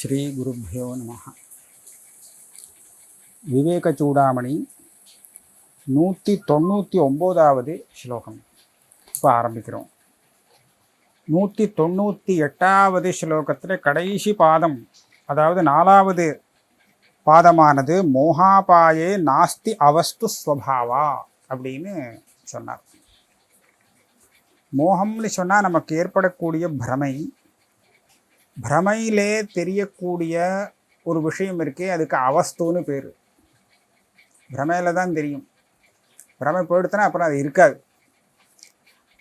ஸ்ரீ குருப்யோ நம. விவேக சூடாமணி 199வது ஸ்லோகம் இப்போ ஆரம்பிக்கிறோம். 198வது ஸ்லோகத்தில் கடைசி பாதம், அதாவது 4வது பாதமானது மோகாபாயே நாஸ்தி அவஸ்து ஸ்வபாவா அப்படின்னு சொன்னார். மோகம்னு சொன்னால் நமக்கு ஏற்படக்கூடிய பிரமை, பிரமையிலே தெரியக்கூடிய ஒரு விஷயம் இருக்கே, அதுக்கு அவஸ்துன்னு பேர். பிரமையில் தான் தெரியும். பிரமை போயிடுத்துனா அப்புறம் அது இருக்காது.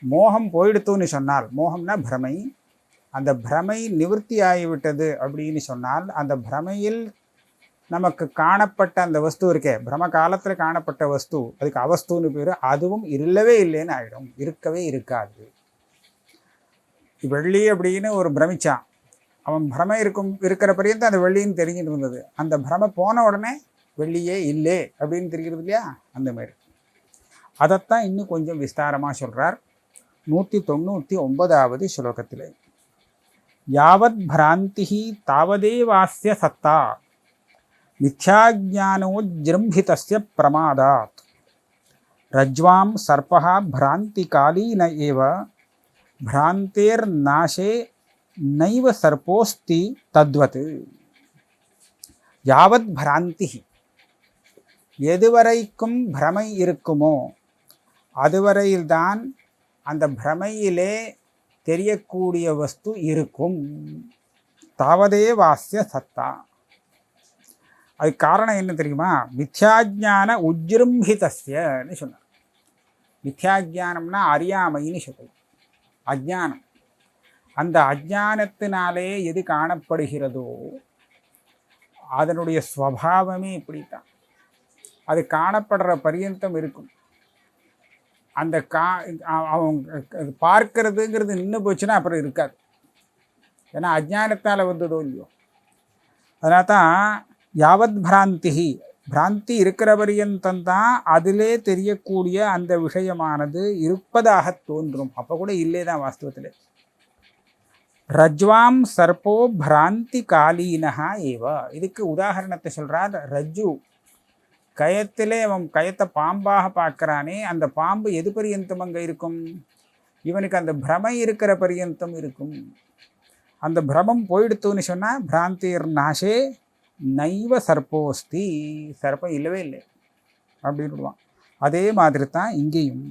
மோகம் போயிடுத்துன்னு சொன்னால், மோகம்னா பிரமை, அந்த பிரமை நிவர்த்தி ஆகிவிட்டது அப்படின்னு சொன்னால், அந்த பிரமையில் நமக்கு காணப்பட்ட அந்த வஸ்து இருக்கே, பிரம காலத்தில் காணப்பட்ட வஸ்து, அதுக்கு அவஸ்துன்னு பேர். அதுவும் இல்லவே இல்லைன்னு ஆகிடும், இருக்கவே இருக்காது. வெள்ளி அப்படின்னு ஒரு பிரமிச்சான், அவன் பிரமை இருக்கிற பரியந்தான் அந்த வெள்ளின்னு தெரிஞ்சுட்டு இருந்தது. அந்த பிரமை போன உடனே வெள்ளியே இல்லை அப்படின்னு தெரிகிறது இல்லையா, அந்த மாதிரி. அதைத்தான் இன்னும் கொஞ்சம் விஸ்தாரமாக சொல்கிறார் 199வது ஸ்லோகத்தில். யாவத் பிராந்தி தாவதே வாஸ்ய சத்தா மித்யாஜ்ஞானோஜ்ஜிரும்பிதஸ்ய பிரமாதாத் ரஜ்வாம் சர்பஹ பிராந்தி காலீன ஏவ பிராந்தேர் நாசே நைவ சர்ப்போஸ்தி தத்வத். யாவத் பிராந்தி, எதுவரைக்கும் பிரமை இருக்குமோ அதுவரையில்தான் அந்த பிரமையிலே தெரியக்கூடிய வஸ்து இருக்கும். தாவதே வாஸ்ய சத்தா. அது காரணம் என்ன தெரியுமா? மித்யாஜ்ஞான உஜ்ஜிரும்பிதஸ்யன்னு சொன்னார். மித்யாஜ்ஞானம்னா அறியாமைன்னு சொல்லுவோம், அஜ்ஞானம். அந்த அஜ்ஞானத்தினாலே எது காணப்படுகிறதோ அதனுடைய ஸ்வபாவமே இப்படித்தான். அது காணப்படுற பரியந்தம் இருக்கும். அந்த அவங்க பார்க்கறதுங்கிறது நின்று போச்சுன்னா அப்புறம் இருக்காது. ஏன்னா அஜ்ஞானத்தால் வந்ததோ இல்லையோ. அதனால தான் யாவத் பிராந்தி, பிராந்தி இருக்கிற பரியந்தந்தான் அதிலே தெரியக்கூடிய அந்த விஷயமானது இருப்பதாக தோன்றும். அப்போ கூட இல்லே தான் வாஸ்தவத்தில். ரஜ்வாம் சர்ப்போ பிராந்தி காலீனஹா ஏவ. இதுக்கு உதாரணத்தை சொல்கிறார். ரஜ்ஜு, கயத்திலே அவன் கயத்தை பாம்பாக பார்க்குறானே, அந்த பாம்பு எது பரியந்தம் அங்கே இருக்கும்? இவனுக்கு அந்த பிரமை இருக்கிற பரியந்தம் இருக்கும். அந்த பிரமம் போயிடுத்துன்னு சொன்னால் பிராந்திர் நாசே நைவ சர்ப்போஸ்தி, சர்ப்பம் இல்லவே இல்லை அப்படின்னுடுவான். அதே மாதிரி தான் இங்கேயும்.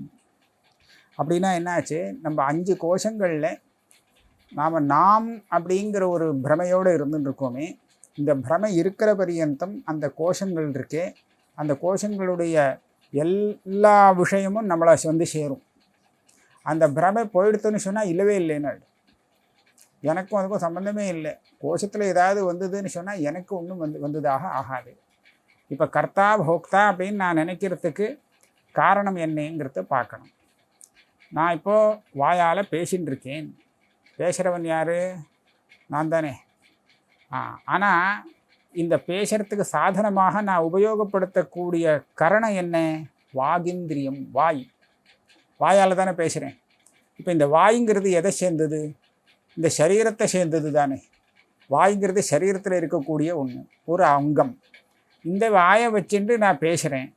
அப்படின்னா என்னாச்சு, நம்ம 5 கோஷங்களில் நாம் அப்படிங்கிற ஒரு பிரமையோடு இருந்துருக்கோமே, இந்த பிரமை இருக்கிற பரியந்தம் அந்த கோஷங்கள் இருக்கே, அந்த கோஷங்களுடைய எல்லா விஷயமும் நம்மளை வந்து சேரும். அந்த பிரமை போயிடுத்துன்னு சொன்னால் இல்லவே இல்லைன்னு, எனக்கும் அதுக்கும் சம்மந்தமே இல்லை. கோஷத்தில் ஏதாவது வந்ததுன்னு சொன்னால் எனக்கு ஒன்றும் வந்ததாக ஆகாது. இப்போ கர்த்தா போக்தா அப்படின்னு நான் நினைக்கிறதுக்கு காரணம் என்னங்கிறத பார்க்கணும். நான் இப்போது வாயால் பேசின்னு இருக்கேன், பேசுகிறவன் யார்? நான் தானே. ஆனால் இந்த பேசுகிறதுக்கு சாதனமாக நான் உபயோகப்படுத்தக்கூடிய கரணம் என்ன? வாகிந்திரியம், வாய். வாயால் தானே பேசுகிறேன். இப்போ இந்த வாய்ங்கிறது எதை சேர்ந்தது? இந்த சரீரத்தை சேர்ந்தது தானே. வாய்ங்கிறது சரீரத்தில் இருக்கக்கூடிய ஒன்று, ஒரு அங்கம். இந்த வாயை வச்சுட்டு நான் பேசுகிறேன்.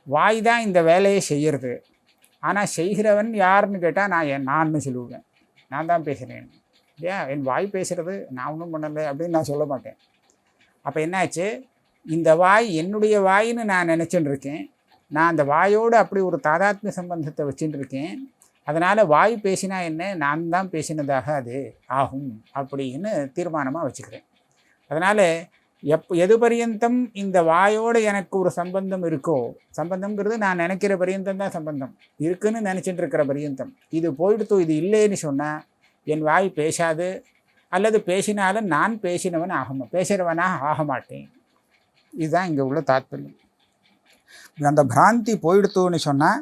வாய் தான் இந்த வேலையை செய்கிறது. ஆனால் செய்கிறவன் யாருன்னு கேட்டால் நான் சொல்லுவேன், நான் தான் பேசுகிறேன். இல்லையா? என் வாய் பேசுகிறது, நான் ஒன்றும் பண்ணலை அப்படின்னு நான் சொல்ல மாட்டேன். அப்போ என்னாச்சு, இந்த வாய் என்னுடைய வாயின்னு நான் நினச்சிட்டு இருக்கேன். நான் அந்த வாயோடு அப்படி ஒரு தாதாத்மிய சம்பந்தத்தை வச்சுட்டு இருக்கேன். அதனால் வாய் பேசினா என்ன, நான் தான் பேசினதாக அது ஆகும் அப்படின்னு தீர்மானமாக வச்சுக்கிறேன். அதனால் எது பரியந்தம் இந்த வாயோடு எனக்கு ஒரு சம்பந்தம் இருக்கோ, சம்பந்தம்ங்கிறது நான் நினைக்கிற பரியந்தம் தான் சம்பந்தம் இருக்குன்னு நினச்சிட்டு இருக்கிற பரியந்தம். இது போயிடுத்தோ, இது இல்லைன்னு சொன்னால் என் வாய் பேசாது, அல்லது பேசினாலும் நான் பேசுகிறவனாக ஆக மாட்டேன். இதுதான் இங்கே உள்ள தாத்பரியம். அந்த பிராந்தி போயிடுத்தோன்னு சொன்னால்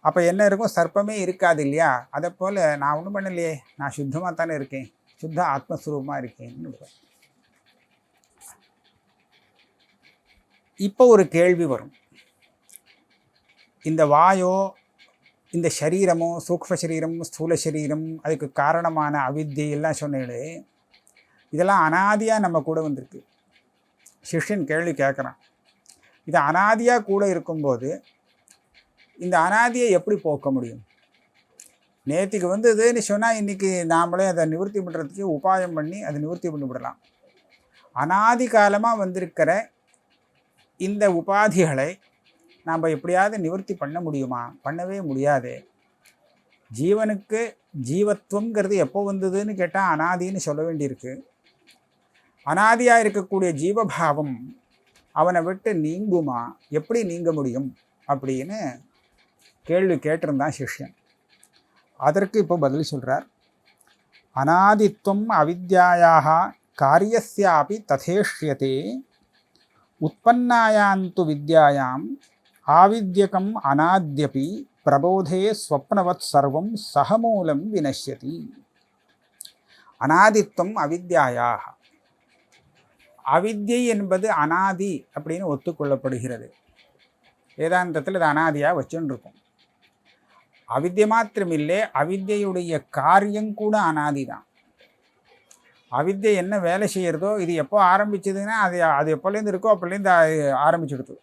அப்போ என்ன இருக்கும்? சர்ப்பமே இருக்காது இல்லையா? அதை போல் நான் ஒன்றும் பண்ணலையே, நான் சுத்தமாக தானே இருக்கேன், சுத்த ஆத்மஸ்வரூபமாக இருக்கேன்னு. இப்போ ஒரு கேள்வி வரும். இந்த வாயோ, இந்த சரீரமோ, சூக்ஷ்ம சரீரம், ஸ்தூல சரீரம், அதுக்கு காரணமான அவித்தியை எல்லாம் சொன்னீங்களே, இதெல்லாம் அனாதியாக நம்ம கூட வந்திருக்கு. சிஷ்யன் கேள்வி கேட்குறான், இது அனாதியாக கூட இருக்கும்போது இந்த அனாதியை எப்படி போக்க முடியும்? நேற்றுக்கு வந்ததுன்னு சொன்னால் இன்றைக்கி நாமளே அதை நிவர்த்தி பண்ணுறதுக்கு உபாயம் பண்ணி அதை நிவர்த்தி பண்ணிவிடலாம். அனாதி காலமாக வந்திருக்கிற இந்த உபாதிகளை நாம் எப்படியாவது நிவர்த்தி பண்ண முடியுமா? பண்ணவே முடியாது. ஜீவனுக்கு ஜீவத்துவங்கிறது எப்போ வந்ததுன்னு கேட்டால் அனாதின்னு சொல்ல வேண்டியிருக்கு. அனாதியாக இருக்கக்கூடிய ஜீவபாவம் அவனை விட்டு நீங்குமா? எப்படி நீங்க முடியும் அப்படின்னு கேள்வி கேட்டிருந்தான் சிஷ்யன். அதற்கு இப்போ பதில் சொல்கிறார். அநாதித்வம் அவித்யாயாக காரியஸ்யாபி ததேஷ்யதே உற்பன்னாயாந்து வித்யாயாம் ஆவித்யகம் அநாத்யபி பிரபோதே ஸ்வப்னவத் சர்வம் சகமூலம் வினஷ்யதி. அநாதித்வம் அவித்யாயாக, அவித்யை என்பது அனாதி அப்படின்னு ஒத்துக்கொள்ளப்படுகிறது. வேதாந்தத்தில் இது அனாதியாக வச்சுன்னு இருக்கும். அவித்யை மாத்திரமில்லை, அவித்யுடைய காரியம் கூட அனாதி தான். அவித்யை என்ன வேலை செய்கிறதோ, இது எப்போ ஆரம்பிச்சதுன்னா அது எப்போலேருந்து இருக்கோ அப்போலேருந்து ஆரம்பிச்சுடுது.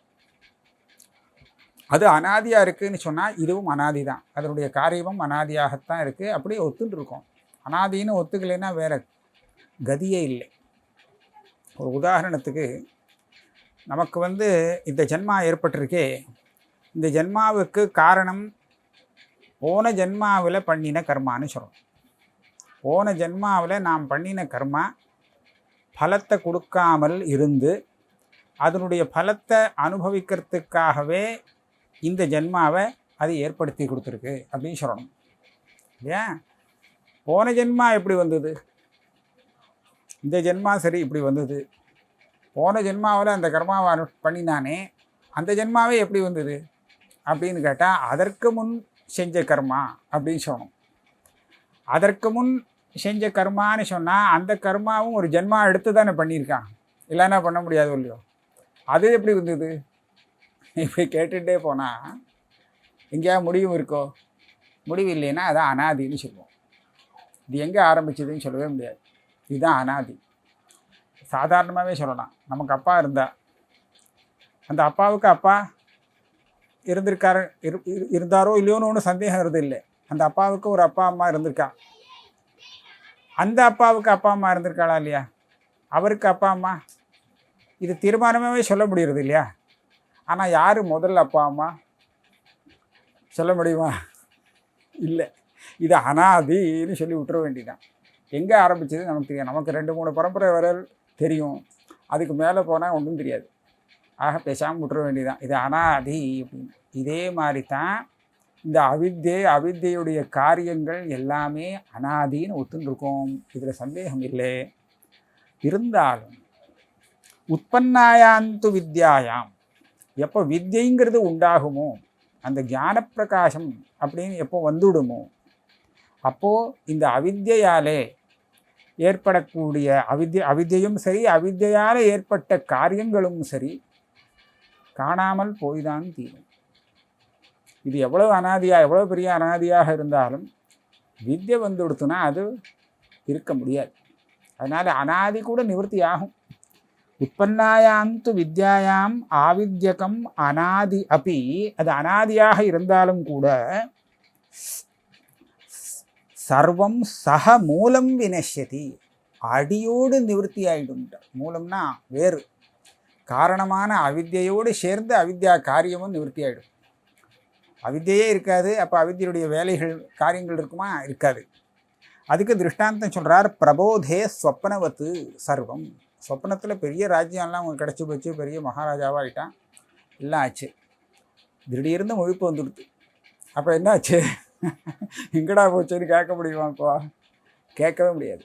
அது அனாதியாக இருக்குதுன்னு சொன்னால் இதுவும் அனாதி தான். அதனுடைய காரியமும் அனாதியாகத்தான் இருக்குது. அப்படியே ஒத்துட்டு இருக்கோம். அனாதின்னு ஒத்துக்கலைன்னா வேறு கதியே இல்லை. ஒரு உதாரணத்துக்கு, நமக்கு இந்த ஜென்மா ஏற்பட்டிருக்கே, இந்த ஜென்மாவுக்கு காரணம் போன ஜென்மாவில் பண்ணின கர்மான்னு சொல்கிறோம். போன ஜென்மாவில் நாம் பண்ணின கர்மா பலத்தை கொடுக்காமல் இருந்து அதனுடைய பலத்தை அனுபவிக்கிறதுக்காகவே இந்த ஜென்மாவை அது ஏற்படுத்தி கொடுத்துருக்கு அப்படின்னு சொல்லணும் இல்லையா? போன ஜென்மா எப்படி வந்தது, இந்த ஜென்மா சரி இப்படி வந்தது. போன ஜென்மாவில் அந்த கர்மாவை பண்ணினானே, அந்த ஜென்மாவே எப்படி வந்தது அப்படின்னு கேட்டால் அதற்கு முன் செஞ்ச கர்மா அப்படின்னு சொல்லணும். அதற்கு முன் செஞ்ச கர்மான்னு சொன்னால் அந்த கர்மாவும் ஒரு ஜென்மா எடுத்து தானே பண்ணியிருக்கான், இல்லைன்னா பண்ண முடியாது இல்லையோ. அது எப்படி வந்தது இப்படி கேட்டுகிட்டே போனால் எங்கேயா முடிவும் இருக்கோ? முடிவு இல்லைன்னா அதான் அனாதின்னு சொல்லுவோம். இது எங்கே ஆரம்பிச்சதுன்னு சொல்லவே முடியாது. இதுதான் அனாதி. சாதாரணமாகவே சொல்லலாம். நமக்கு அப்பா இருந்தால் அந்த அப்பாவுக்கு அப்பா இருந்தாரோ இல்லையோன்னு ஒன்றும் சந்தேகம் வருது இல்லை. அந்த அப்பாவுக்கு ஒரு அப்பா அம்மா இருந்திருக்கா. அந்த அப்பாவுக்கு அப்பா அம்மா இருந்திருக்காளா இல்லையா? அவருக்கு அப்பா அம்மா, இது தீர்மானமாகவே சொல்ல முடிகிறது இல்லையா? ஆனால் யார் முதல்ல அப்பா அம்மா சொல்ல முடியுமா? இல்லை. இது அனாதின்னு சொல்லி விட்டுற வேண்டியதான். எங்கே ஆரம்பிச்சது நமக்கு தெரியும். நமக்கு 2-3 பரம்பரை வரல் தெரியும். அதுக்கு மேலே போனால் ஒன்றும் தெரியாது. ஆக பேசாமல் விட்டுற வேண்டியதான். இது அனாதி அப்படின்னு. இதே மாதிரி தான் இந்த அவித்யுடைய காரியங்கள் எல்லாமே அனாதின்னு ஒத்துருக்கோம். இதில் சந்தேகம் இல்லை. இருந்தாலும் உற்பன்னாயாந்து வித்யாயாம், எப்போ வித்யைங்கிறது உண்டாகுமோ, அந்த ஞான பிரகாசம் அப்படின்னு எப்போ வந்துவிடுமோ, அப்போது இந்த அவித்யாலே ஏற்படக்கூடிய அவித்யையும் சரி, அவித்யால் ஏற்பட்ட காரியங்களும் சரி காணாமல் போய்தான் தீரும். இது எவ்வளவு அனாதியாக, எவ்வளோ பெரிய அனாதியாக இருந்தாலும் வித்யை வந்துடுத்துனா அது இருக்க முடியாது. அதனால் அனாதி கூட நிவர்த்தி ஆகும். உற்பன்னாயாந்து வித்யாயாம் ஆவித்யகம் அனாதி அப்படி, அது அனாதியாக இருந்தாலும் கூட சர்வம் சக மூலம் வினஷ்யதி, அடியோடு நிவர்த்தி ஆகிடும். மூலம்னா வேறு, காரணமான அவித்யோடு சேர்ந்து அவித்யா காரியமும் நிவர்த்தி ஆகிடும். அவித்யே இருக்காது, அப்போ அவித்யுடைய வேலைகள் காரியங்கள் இருக்குமா? இருக்காது. அதுக்கு திருஷ்டாந்தம் சொல்கிறார். பிரபோதே ஸ்வப்னவத்து சர்வம். சொப்பனத்தில் பெரிய ராஜ்யம்லாம் அவங்க கிடச்சி போச்சு, பெரிய மகாராஜாவாக ஆகிட்டான், எல்லாம் ஆச்சு. திடீர்னு முழிப்பு வந்துடுது. அப்போ என்ன ஆச்சு? எங்கடா போச்சுன்னு கேட்க முடியுமா? இப்போ கேட்கவே முடியாது.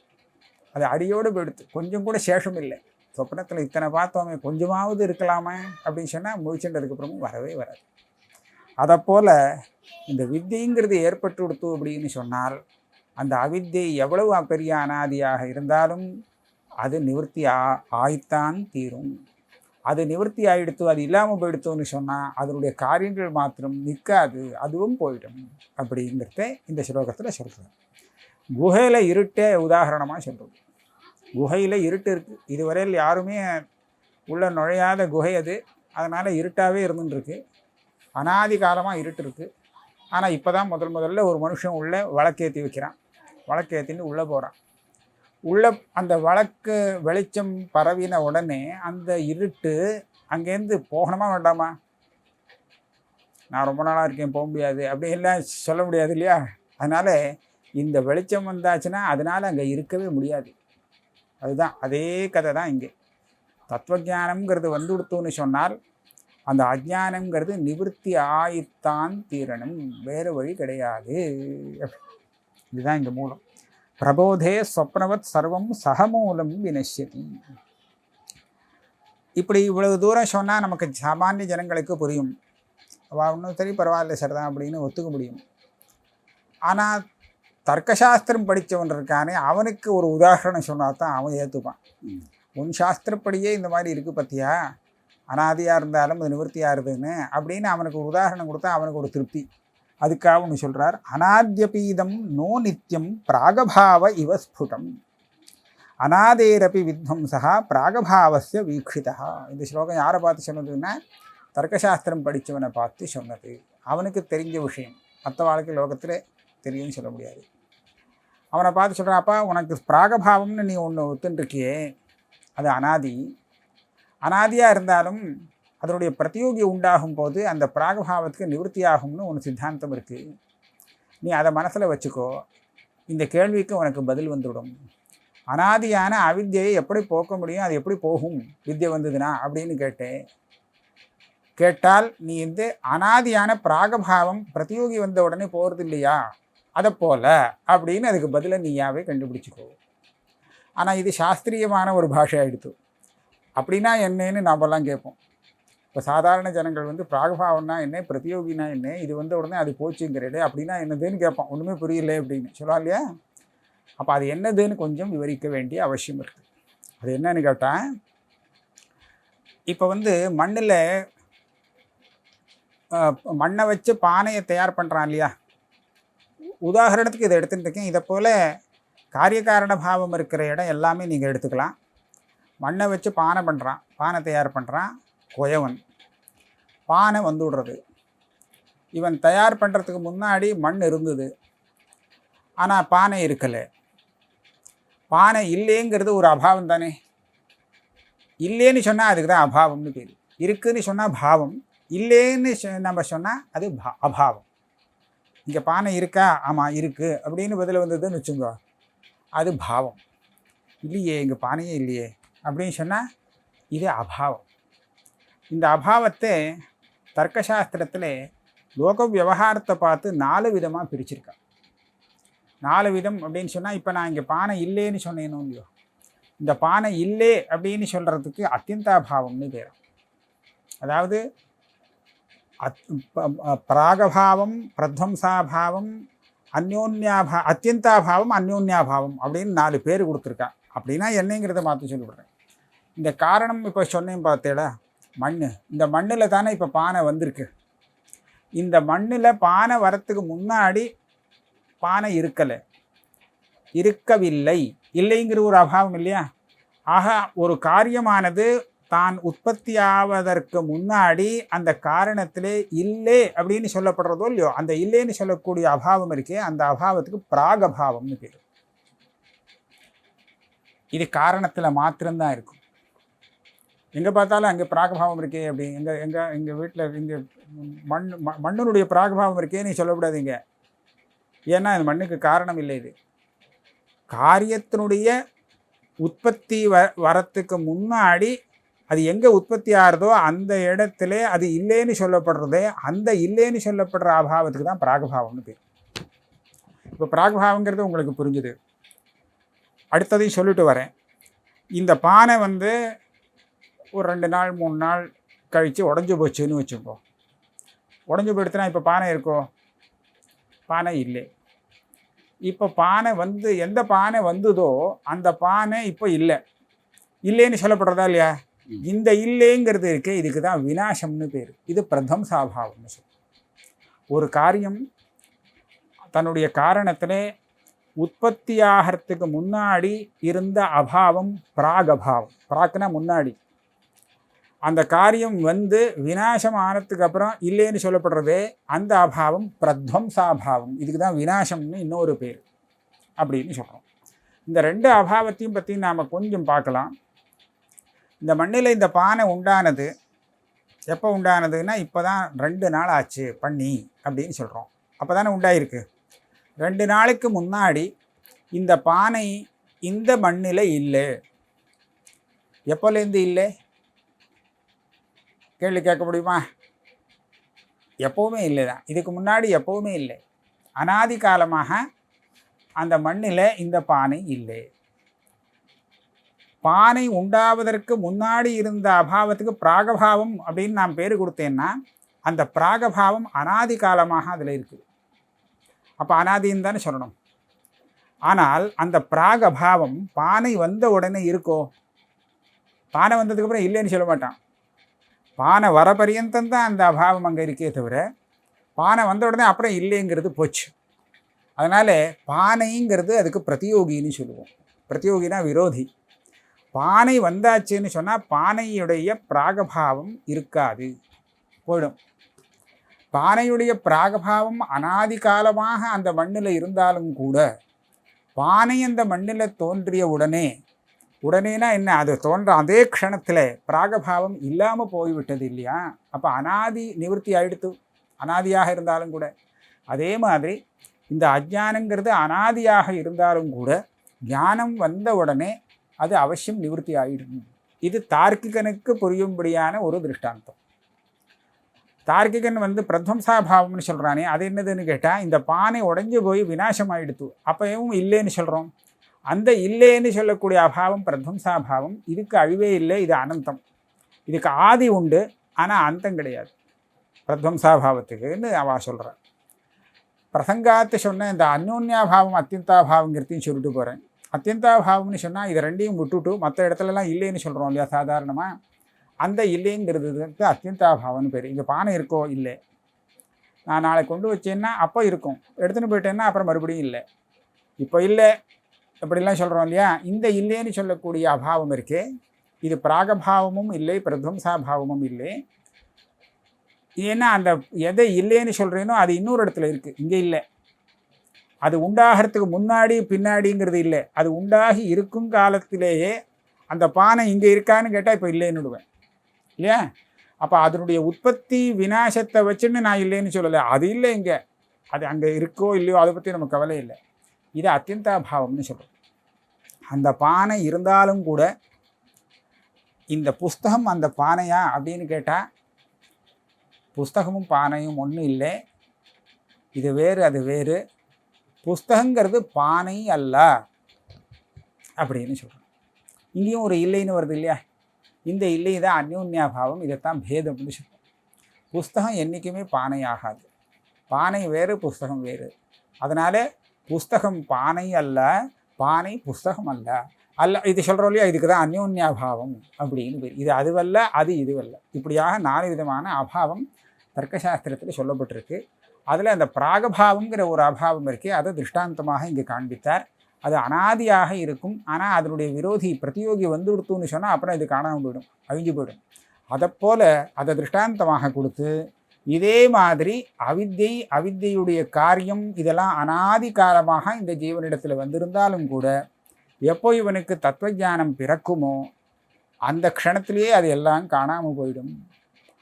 அது அடியோடு போயிடுது. கொஞ்சம் கூட சேஷம் இல்லை. சொப்பனத்தில் இத்தனை பார்த்தோமே, கொஞ்சமாவது இருக்கலாமே அப்படின்னு சொன்னால் முழிச்சுன்றதுக்கப்புறமும் வரவே வராது. அதைப்போல் இந்த வித்தியங்கிறது ஏற்பட்டு கொடுத்து அப்படின்னு சொன்னால் அந்த அவித்யை எவ்வளவு பெரிய அனாதியாக இருந்தாலும் அது நிவர்த்தி ஆய்த்தான் தீரும். அது நிவர்த்தி ஆகிடுத்து, அது இல்லாமல் போயிடுத்தோன்னு சொன்னால் அதனுடைய காரியங்கள் மாத்திரம் நிற்காது, அதுவும் போயிடும் அப்படிங்கிறத இந்த ஸ்லோகத்தில் சொல்கிறேன். குகையில் இருட்டே உதாரணமாக சொல்கிறது. குகையில் இருட்டு இருக்குது. இதுவரையில் யாருமே உள்ள நுழையாத குகை அது. அதனால் இருட்டாகவே இருந்துருக்கு. அனாதி காலமாக இருட்டு இருக்குது. ஆனால் இப்போ தான் முதல்ல ஒரு மனுஷன் உள்ளே விளக்கேற்றி வைக்கிறான். விளக்கேற்றின்னு உள்ளே போகிறான். உள்ளே அந்த விளக்கு வெளிச்சம் பரவின உடனே அந்த இருட்டு அங்கேருந்து போகணுமா வேண்டாமா? நான் ரொம்ப நாளாக இருக்கேன், போக முடியாது அப்படின்லாம் சொல்ல முடியாது இல்லையா? அதனால் இந்த வெளிச்சம் வந்தாச்சுன்னா அதனால் அங்கே இருக்கவே முடியாது. அதுதான் அதே கதை தான் இங்கே. தத்துவஞானம்ங்கிறது வந்துடுத்துன்னு சொன்னால் அந்த அஜ்ஞானம்ங்கிறது நிவர்த்தி ஆயித்தான் தீரணும், வேறு வழி கிடையாது. இதுதான் இங்கே மூலம். பிரபோதே ஸ்வப்னவத் சர்வம் சகமூலம் வினஷ்யதி. இப்படி இவ்வளவு தூரம் சொன்னால் நமக்கு சாமானிய ஜனங்களுக்கு புரியும். அவள் ஒன்றும் சரி பரவாயில்ல சரிதான் அப்படின்னு ஒத்துக்க முடியும். ஆனால் தர்க்கசாஸ்திரம் படித்தவன் இருக்கானே, அவனுக்கு ஒரு உதாரணம் சொன்னால் தான் அவன் ஏற்றுப்பான். உன் சாஸ்திரப்படியே இந்த மாதிரி இருக்குது பற்றியா, அனாதியாக இருந்தாலும் அது நிவர்த்தியாக இருக்குதுன்னு அப்படின்னு அவனுக்கு ஒரு உதாரணம் கொடுத்தா அவனுக்கு ஒரு திருப்தி. அதுக்காக ஒன்று சொல்கிறார், அநாத்யபீதம் நோ நித்தியம் பிராகபாவ இவ ஸ்புடம் அநாதேரப்பி வித்வம்சா பிராகபாவஸ்ய வீக்ஷிதா. இந்த ஸ்லோகம் யாரை பார்த்து சொன்னதுன்னா தர்க்கசாஸ்திரம் படித்தவனை பார்த்து சொன்னது. அவனுக்கு தெரிஞ்ச விஷயம், மற்ற வாழ்க்கை லோகத்தில் தெரியும்னு சொல்ல முடியாது. அவனை பார்த்து சொல்கிறாப்பா, உனக்கு பிராகபாவம்னு நீ ஒன்று ஒத்துன்றிருக்கியே, அது அனாதி. அனாதியாக இருந்தாலும் அதனுடைய பிரதியோகி உண்டாகும் போது அந்த பிராகபாவத்துக்கு நிவர்த்தி ஆகும்னு ஒன்று சித்தாந்தம் இருக்குது. நீ அதை மனசில் வச்சுக்கோ. இந்த கேள்விக்கு உனக்கு பதில் வந்துவிடும். அனாதியான அவித்யை எப்படி போக்க முடியும், அது எப்படி போகும் வித்யை வந்ததுன்னா அப்படின்னு கேட்டால் நீ இந்த அனாதியான பிராகபாவம் பிரதியோகி வந்த உடனே போகிறது இல்லையா, அதை போல அப்படின்னு அதுக்கு பதிலை நீயாவே கண்டுபிடிச்சிக்கோ. ஆனால் இது சாஸ்திரியமான ஒரு பாஷை ஆகிடுத்து. அப்படின்னா என்னன்னு நாமெல்லாம் கேட்போம். இப்போ சாதாரண ஜனங்கள் பிராகபாவம்னா என்ன, பிரதியோகினா என்ன, இது வந்த உடனே அது போச்சுங்கிறதே அப்படின்னா என்னதுன்னு கேட்போம். ஒன்றுமே புரியல அப்படின்னு சொல்லலாம் இல்லையா? அப்போ அது என்னதுன்னு கொஞ்சம் விவரிக்க வேண்டிய அவசியம் இருக்குது. அது என்னன்னு கேட்டால், இப்போ மண்ணை வச்சு பானையை தயார் பண்ணுறான் இல்லையா? உதாரணத்துக்கு இதை எடுத்துகிட்டு இருக்கேன். இதை போல் காரியகாரண பாவம் இருக்கிற இடம் எல்லாமே நீங்கள் எடுத்துக்கலாம். மண்ணை வச்சு பானை பண்ணுறான், பானை தயார் பண்ணுறான் குயவன். பானை விடுறது. இவன் தயார் பண்ணுறதுக்கு முன்னாடி மண் இருந்தது, ஆனால் பானை இருக்கலை. பானை இல்லைங்கிறது ஒரு அபாவம் தானே. இல்லைன்னு சொன்னால் அதுக்கு தான் அபாவம்னு பேர். இருக்குதுன்னு சொன்னால் பாவம், இல்லைன்னு நம்ம சொன்னால் அது அபாவம். இங்கே பானை இருக்கா, ஆமாம் இருக்குது அப்படின்னு பதில் வந்ததுன்னு வச்சுங்க, அது பாவம். இல்லையே, இங்கே பானையே இல்லையே அப்படின்னு சொன்னால் இது அபாவம். இந்த அபாவத்தை தர்க்கசாஸ்திரத்தில் லோக விவகாரத்தை பார்த்து 4 விதமாக பிரிச்சிருக்கா. 4 விதம் அப்படின்னு சொன்னால், இப்போ நான் இங்கே பானை இல்லைன்னு சொன்னேனோ இல்லையோ, இந்த பானை இல்லை அப்படின்னு சொல்கிறதுக்கு அத்தியந்தாபாவம்னு பேர். அதாவது பிராகபாவம், பிரத்வம்சாபாவம், அத்தியந்தாபாவம், அந்யோன்யாபாவம் அப்படின்னு 4 பேர் கொடுத்துருக்கா. அப்படின்னா என்னங்கிறத மாற்றி சொல்லிவிடுறேன். இந்த காரணம் இப்போ சொன்னேன் பார்த்தேடா, மண். இந்த மண்ணில் தானே இப்போ பானை வந்திருக்கு. இந்த மண்ணில் பானை வரத்துக்கு முன்னாடி பானை இருக்கவில்லை. இல்லைங்கிற ஒரு அபாவம் இல்லையா? ஆக ஒரு காரியமானது தான் உற்பத்தி ஆவதற்கு முன்னாடி அந்த காரணத்திலே இல்லை அப்படின்னு சொல்லப்படுறதோ இல்லையோ, அந்த இல்லைன்னு சொல்லக்கூடிய அபாவம் இருக்கே, அந்த அபாவத்துக்கு பிராகபாவம்னு பேர். இது காரணத்தில் மாத்திரம்தான் இருக்கும். எங்கே பார்த்தாலும் அங்கே பிராகபாவம் இருக்கே அப்படி, எங்கள் வீட்டில் இங்கே மண்ணினுடைய பிராகபாவம் இருக்கே நீ சொல்லக்கூடாதீங்க. ஏன்னா அது மண்ணுக்கு காரணம் இல்லை. இது காரியத்தினுடைய உற்பத்தி வரத்துக்கு முன்னாடி அது எங்கே உற்பத்தி ஆகிறதோ அந்த இடத்துல அது இல்லைன்னு சொல்லப்படுறதே, அந்த இல்லைன்னு சொல்லப்படுற அபாவத்துக்கு தான் பிராகபாவம்னு பேர். இப்போ பிராகபாவங்கிறது உங்களுக்கு புரிஞ்சுது. அடுத்ததையும் சொல்லிட்டு வரேன். இந்த பானை ஒரு 2 நாள் 3 நாள் கழித்து உடஞ்சி போச்சுன்னு வச்சுப்போம். உடஞ்சி போயிடுத்துனா இப்போ பானை இருக்கோ? பானை இல்லை. இப்போ பானை எந்த பானை வந்ததோ அந்த பானை இப்போ இல்லைன்னு சொல்லப்படுறதா இல்லையா? இந்த இல்லைங்கிறது இருக்கே, இதுக்கு தான் விநாசம்னு பேர். இது பிரத்வம்சாபாவம்னு சொல்லும். ஒரு காரியம் தன்னுடைய காரணத்திலே உற்பத்தியாகிறதுக்கு முன்னாடி இருந்த அபாவம் பிராகபாவம். பிராக்னா முன்னாடி. அந்த காரியம் வந்து விநாசம் ஆனதுக்கு அப்புறம் இல்லைன்னு சொல்லப்படுறதே அந்த அபாவம் பிரத்வம்சாபாவம். இதுக்கு தான் விநாசம்னு இன்னொரு பேர் அப்படின்னு சொல்கிறோம். இந்த ரெண்டு அபாவத்தையும் பற்றி நாம் கொஞ்சம் பார்க்கலாம். இந்த மண்ணில் இந்த பானை உண்டானது எப்போ உண்டானதுன்னா இப்போ தான் 2 நாள் ஆச்சு பண்ணி அப்படின்னு சொல்கிறோம். அப்போ தானே உண்டாயிருக்கு. 2 நாளைக்கு முன்னாடி இந்த பானை இந்த மண்ணில் இல்லை. எப்போலேருந்து இல்லை? கேள்வி கேட்க முடியுமா? எப்போவுமே இல்லை தான். இதுக்கு முன்னாடி எப்போவுமே இல்லை. அனாதி காலமாக அந்த மண்ணில் இந்த பானை இல்லை. பானை உண்டாவதற்கு முன்னாடி இருந்த அபாவத்துக்கு பிராகபாவம் அப்படின்னு நான் பேர் கொடுத்தேன்னா அந்த பிராகபாவம் அனாதி காலமாக அதில் இருக்குது. அப்போ அனாதின்னு தானே சொல்லணும். ஆனால் அந்த பிராகபாவம் பானை வந்த உடனே இருக்கோ? பானை வந்ததுக்கப்புறம் இல்லைன்னு சொல்ல மாட்டான். பானை வர பரியந்தம் தான் அந்த அபாவம் அங்கே இருக்கே தவிர பானை வந்த உடனே அப்புறம் இல்லைங்கிறது போச்சு. அதனால் பானைங்கிறது அதுக்கு பிரதியோகின்னு சொல்லுவோம். பிரதியோகினா விரோதி. பானை வந்தாச்சுன்னு சொன்னால் பானையுடைய பிராகபாவம் இருக்காது, போயிடும். பானையுடைய பிராகபாவம் அனாதி காலமாக அந்த மண்ணில் இருந்தாலும் கூட பானை அந்த மண்ணில் தோன்றிய உடனேனா என்ன, அது தோன்ற அதே க்ஷணத்தில் பிராகபாவம் இல்லாமல் போய்விட்டது இல்லையா? அப்போ அனாதி நிவர்த்தி ஆகிடுத்து, அனாதியாக இருந்தாலும் கூட. அதே மாதிரி இந்த அஜ்ஞானங்கிறது அனாதியாக இருந்தாலும் கூட ஞானம் வந்த உடனே அது அவசியம் நிவர்த்தி ஆகிடும். இது தார்க்கிகனுக்கு புரியும்படியான ஒரு திருஷ்டாந்தம். தார்க்கிகன் வந்து பிரத்வம்சாபாவம்னு சொல்கிறானே, அது என்னதுன்னு கேட்டால் இந்த பானை உடைஞ்சு போய் விநாசம் ஆகிடுத்து, அப்பவும் இல்லைன்னு சொல்கிறோம். அந்த இல்லைன்னு சொல்லக்கூடிய அபாவம் பிரத்வம்சாபாவம். இதுக்கு அழிவே இல்லை, இது அனந்தம். இதுக்கு ஆதி உண்டு, ஆனால் அந்தம் கிடையாது பிரத்வம்சாபாவத்துக்குன்னு அவள் சொல்கிறான். பிரசங்காத்து சொன்ன இந்த அந்யோன்யாபாவம் அத்தியந்தாபாவங்கிறதையும் சொல்லிட்டு போகிறேன். அத்தியந்தாபாவம்னு சொன்னால் இது ரெண்டையும் விட்டுட்டு மற்ற இடத்துலலாம் இல்லைன்னு சொல்கிறோம் இல்லையா சாதாரணமாக. அந்த இல்லைங்கிறதுக்கு அத்தியந்தாபாவம்னு பேர். இங்கே பானை இருக்கோ? இல்லை. நான் நாளை கொண்டு வச்சேன்னா அப்போ இருக்கும், எடுத்துன்னு போயிட்டேன்னா அப்புறம் மறுபடியும் இல்லை. இப்போ இல்லை அப்படிலாம் சொல்கிறோம் இல்லையா. இந்த இல்லைன்னு சொல்லக்கூடிய அபாவம் இருக்கே, இது பிராகபாவமும் இல்லை, பிரத்வம்சாபாவமும் இல்லை. ஏன்னா அந்த எதை இல்லைன்னு சொல்கிறேனோ அது இன்னொரு இடத்துல இருக்குது, இங்கே இல்லை. அது உண்டாகிறதுக்கு முன்னாடி பின்னாடிங்கிறது இல்லை. அது உண்டாகி இருக்கும் காலத்திலேயே அந்த பானை இங்கே இருக்கான்னு கேட்டால் இப்போ இல்லைன்னுடுவேன் இல்லையா. அப்போ அதனுடைய உற்பத்தி விநாசத்தை வச்சுன்னு நான் இல்லைன்னு சொல்லலை. அது இல்லை இங்கே, அது அங்கே இருக்கோ இல்லையோ அதை பற்றி நமக்கு கவலை இல்லை. இது அத்தியந்தாபாவம்னு சொல்கிறோம். அந்த பானை இருந்தாலும் கூட இந்த புஸ்தகம் அந்த பானையா அப்படின்னு கேட்டால் புஸ்தகமும் பானையும் ஒன்றும் இல்லை. இது வேறு அது வேறு. புஸ்தகங்கிறது பானை அல்ல அப்படின்னு சொல்கிறோம். இங்கேயும் ஒரு இல்லைன்னு வருது இல்லையா. இந்த இல்லை தான் அந்யோன்யாபாவம், இதைத்தான் பேதம்னு சொல்கிறோம். புஸ்தகம் என்றைக்குமே பானை ஆகாது. பானை வேறு, புஸ்தகம் வேறு. அதனால் புஸ்தகம் பானை அல்ல, பானை புஸ்தகம் அல்ல. இது சொல்கிறோம் இல்லையா, இதுக்கு தான் அந்யோன்யாபாவம் அப்படின்னு பேர். இது அதுவல்ல, அது இதுவல்ல. இப்படியாக 4 விதமான அபாவம் தர்க்கசாஸ்திரத்தில் சொல்லப்பட்டிருக்கு. அதில் அந்த பிராகபாவங்கிற ஒரு அபாவம் இருக்கே, அதை திருஷ்டாந்தமாக இங்கே காண்பித்தார். அது அனாதியாக இருக்கும். ஆனால் அதனுடைய விரோதி பிரதியோகி வந்து கொடுத்துன்னு சொன்னால் அப்புறம் இது காணாமல் போயிடும், அழிஞ்சு போயிடும். அதைப்போல் அதை திருஷ்டாந்தமாக கொடுத்து இதே மாதிரி அவித்தையுடைய காரியம் இதெல்லாம் அனாதி காலமாக இந்த ஜீவனிடத்தில் வந்திருந்தாலும் கூட எப்போ இவனுக்கு தத்துவஞானம் பிறக்குமோ அந்த க்ஷணத்திலேயே அது எல்லாம் காணாமல் போயிடும்.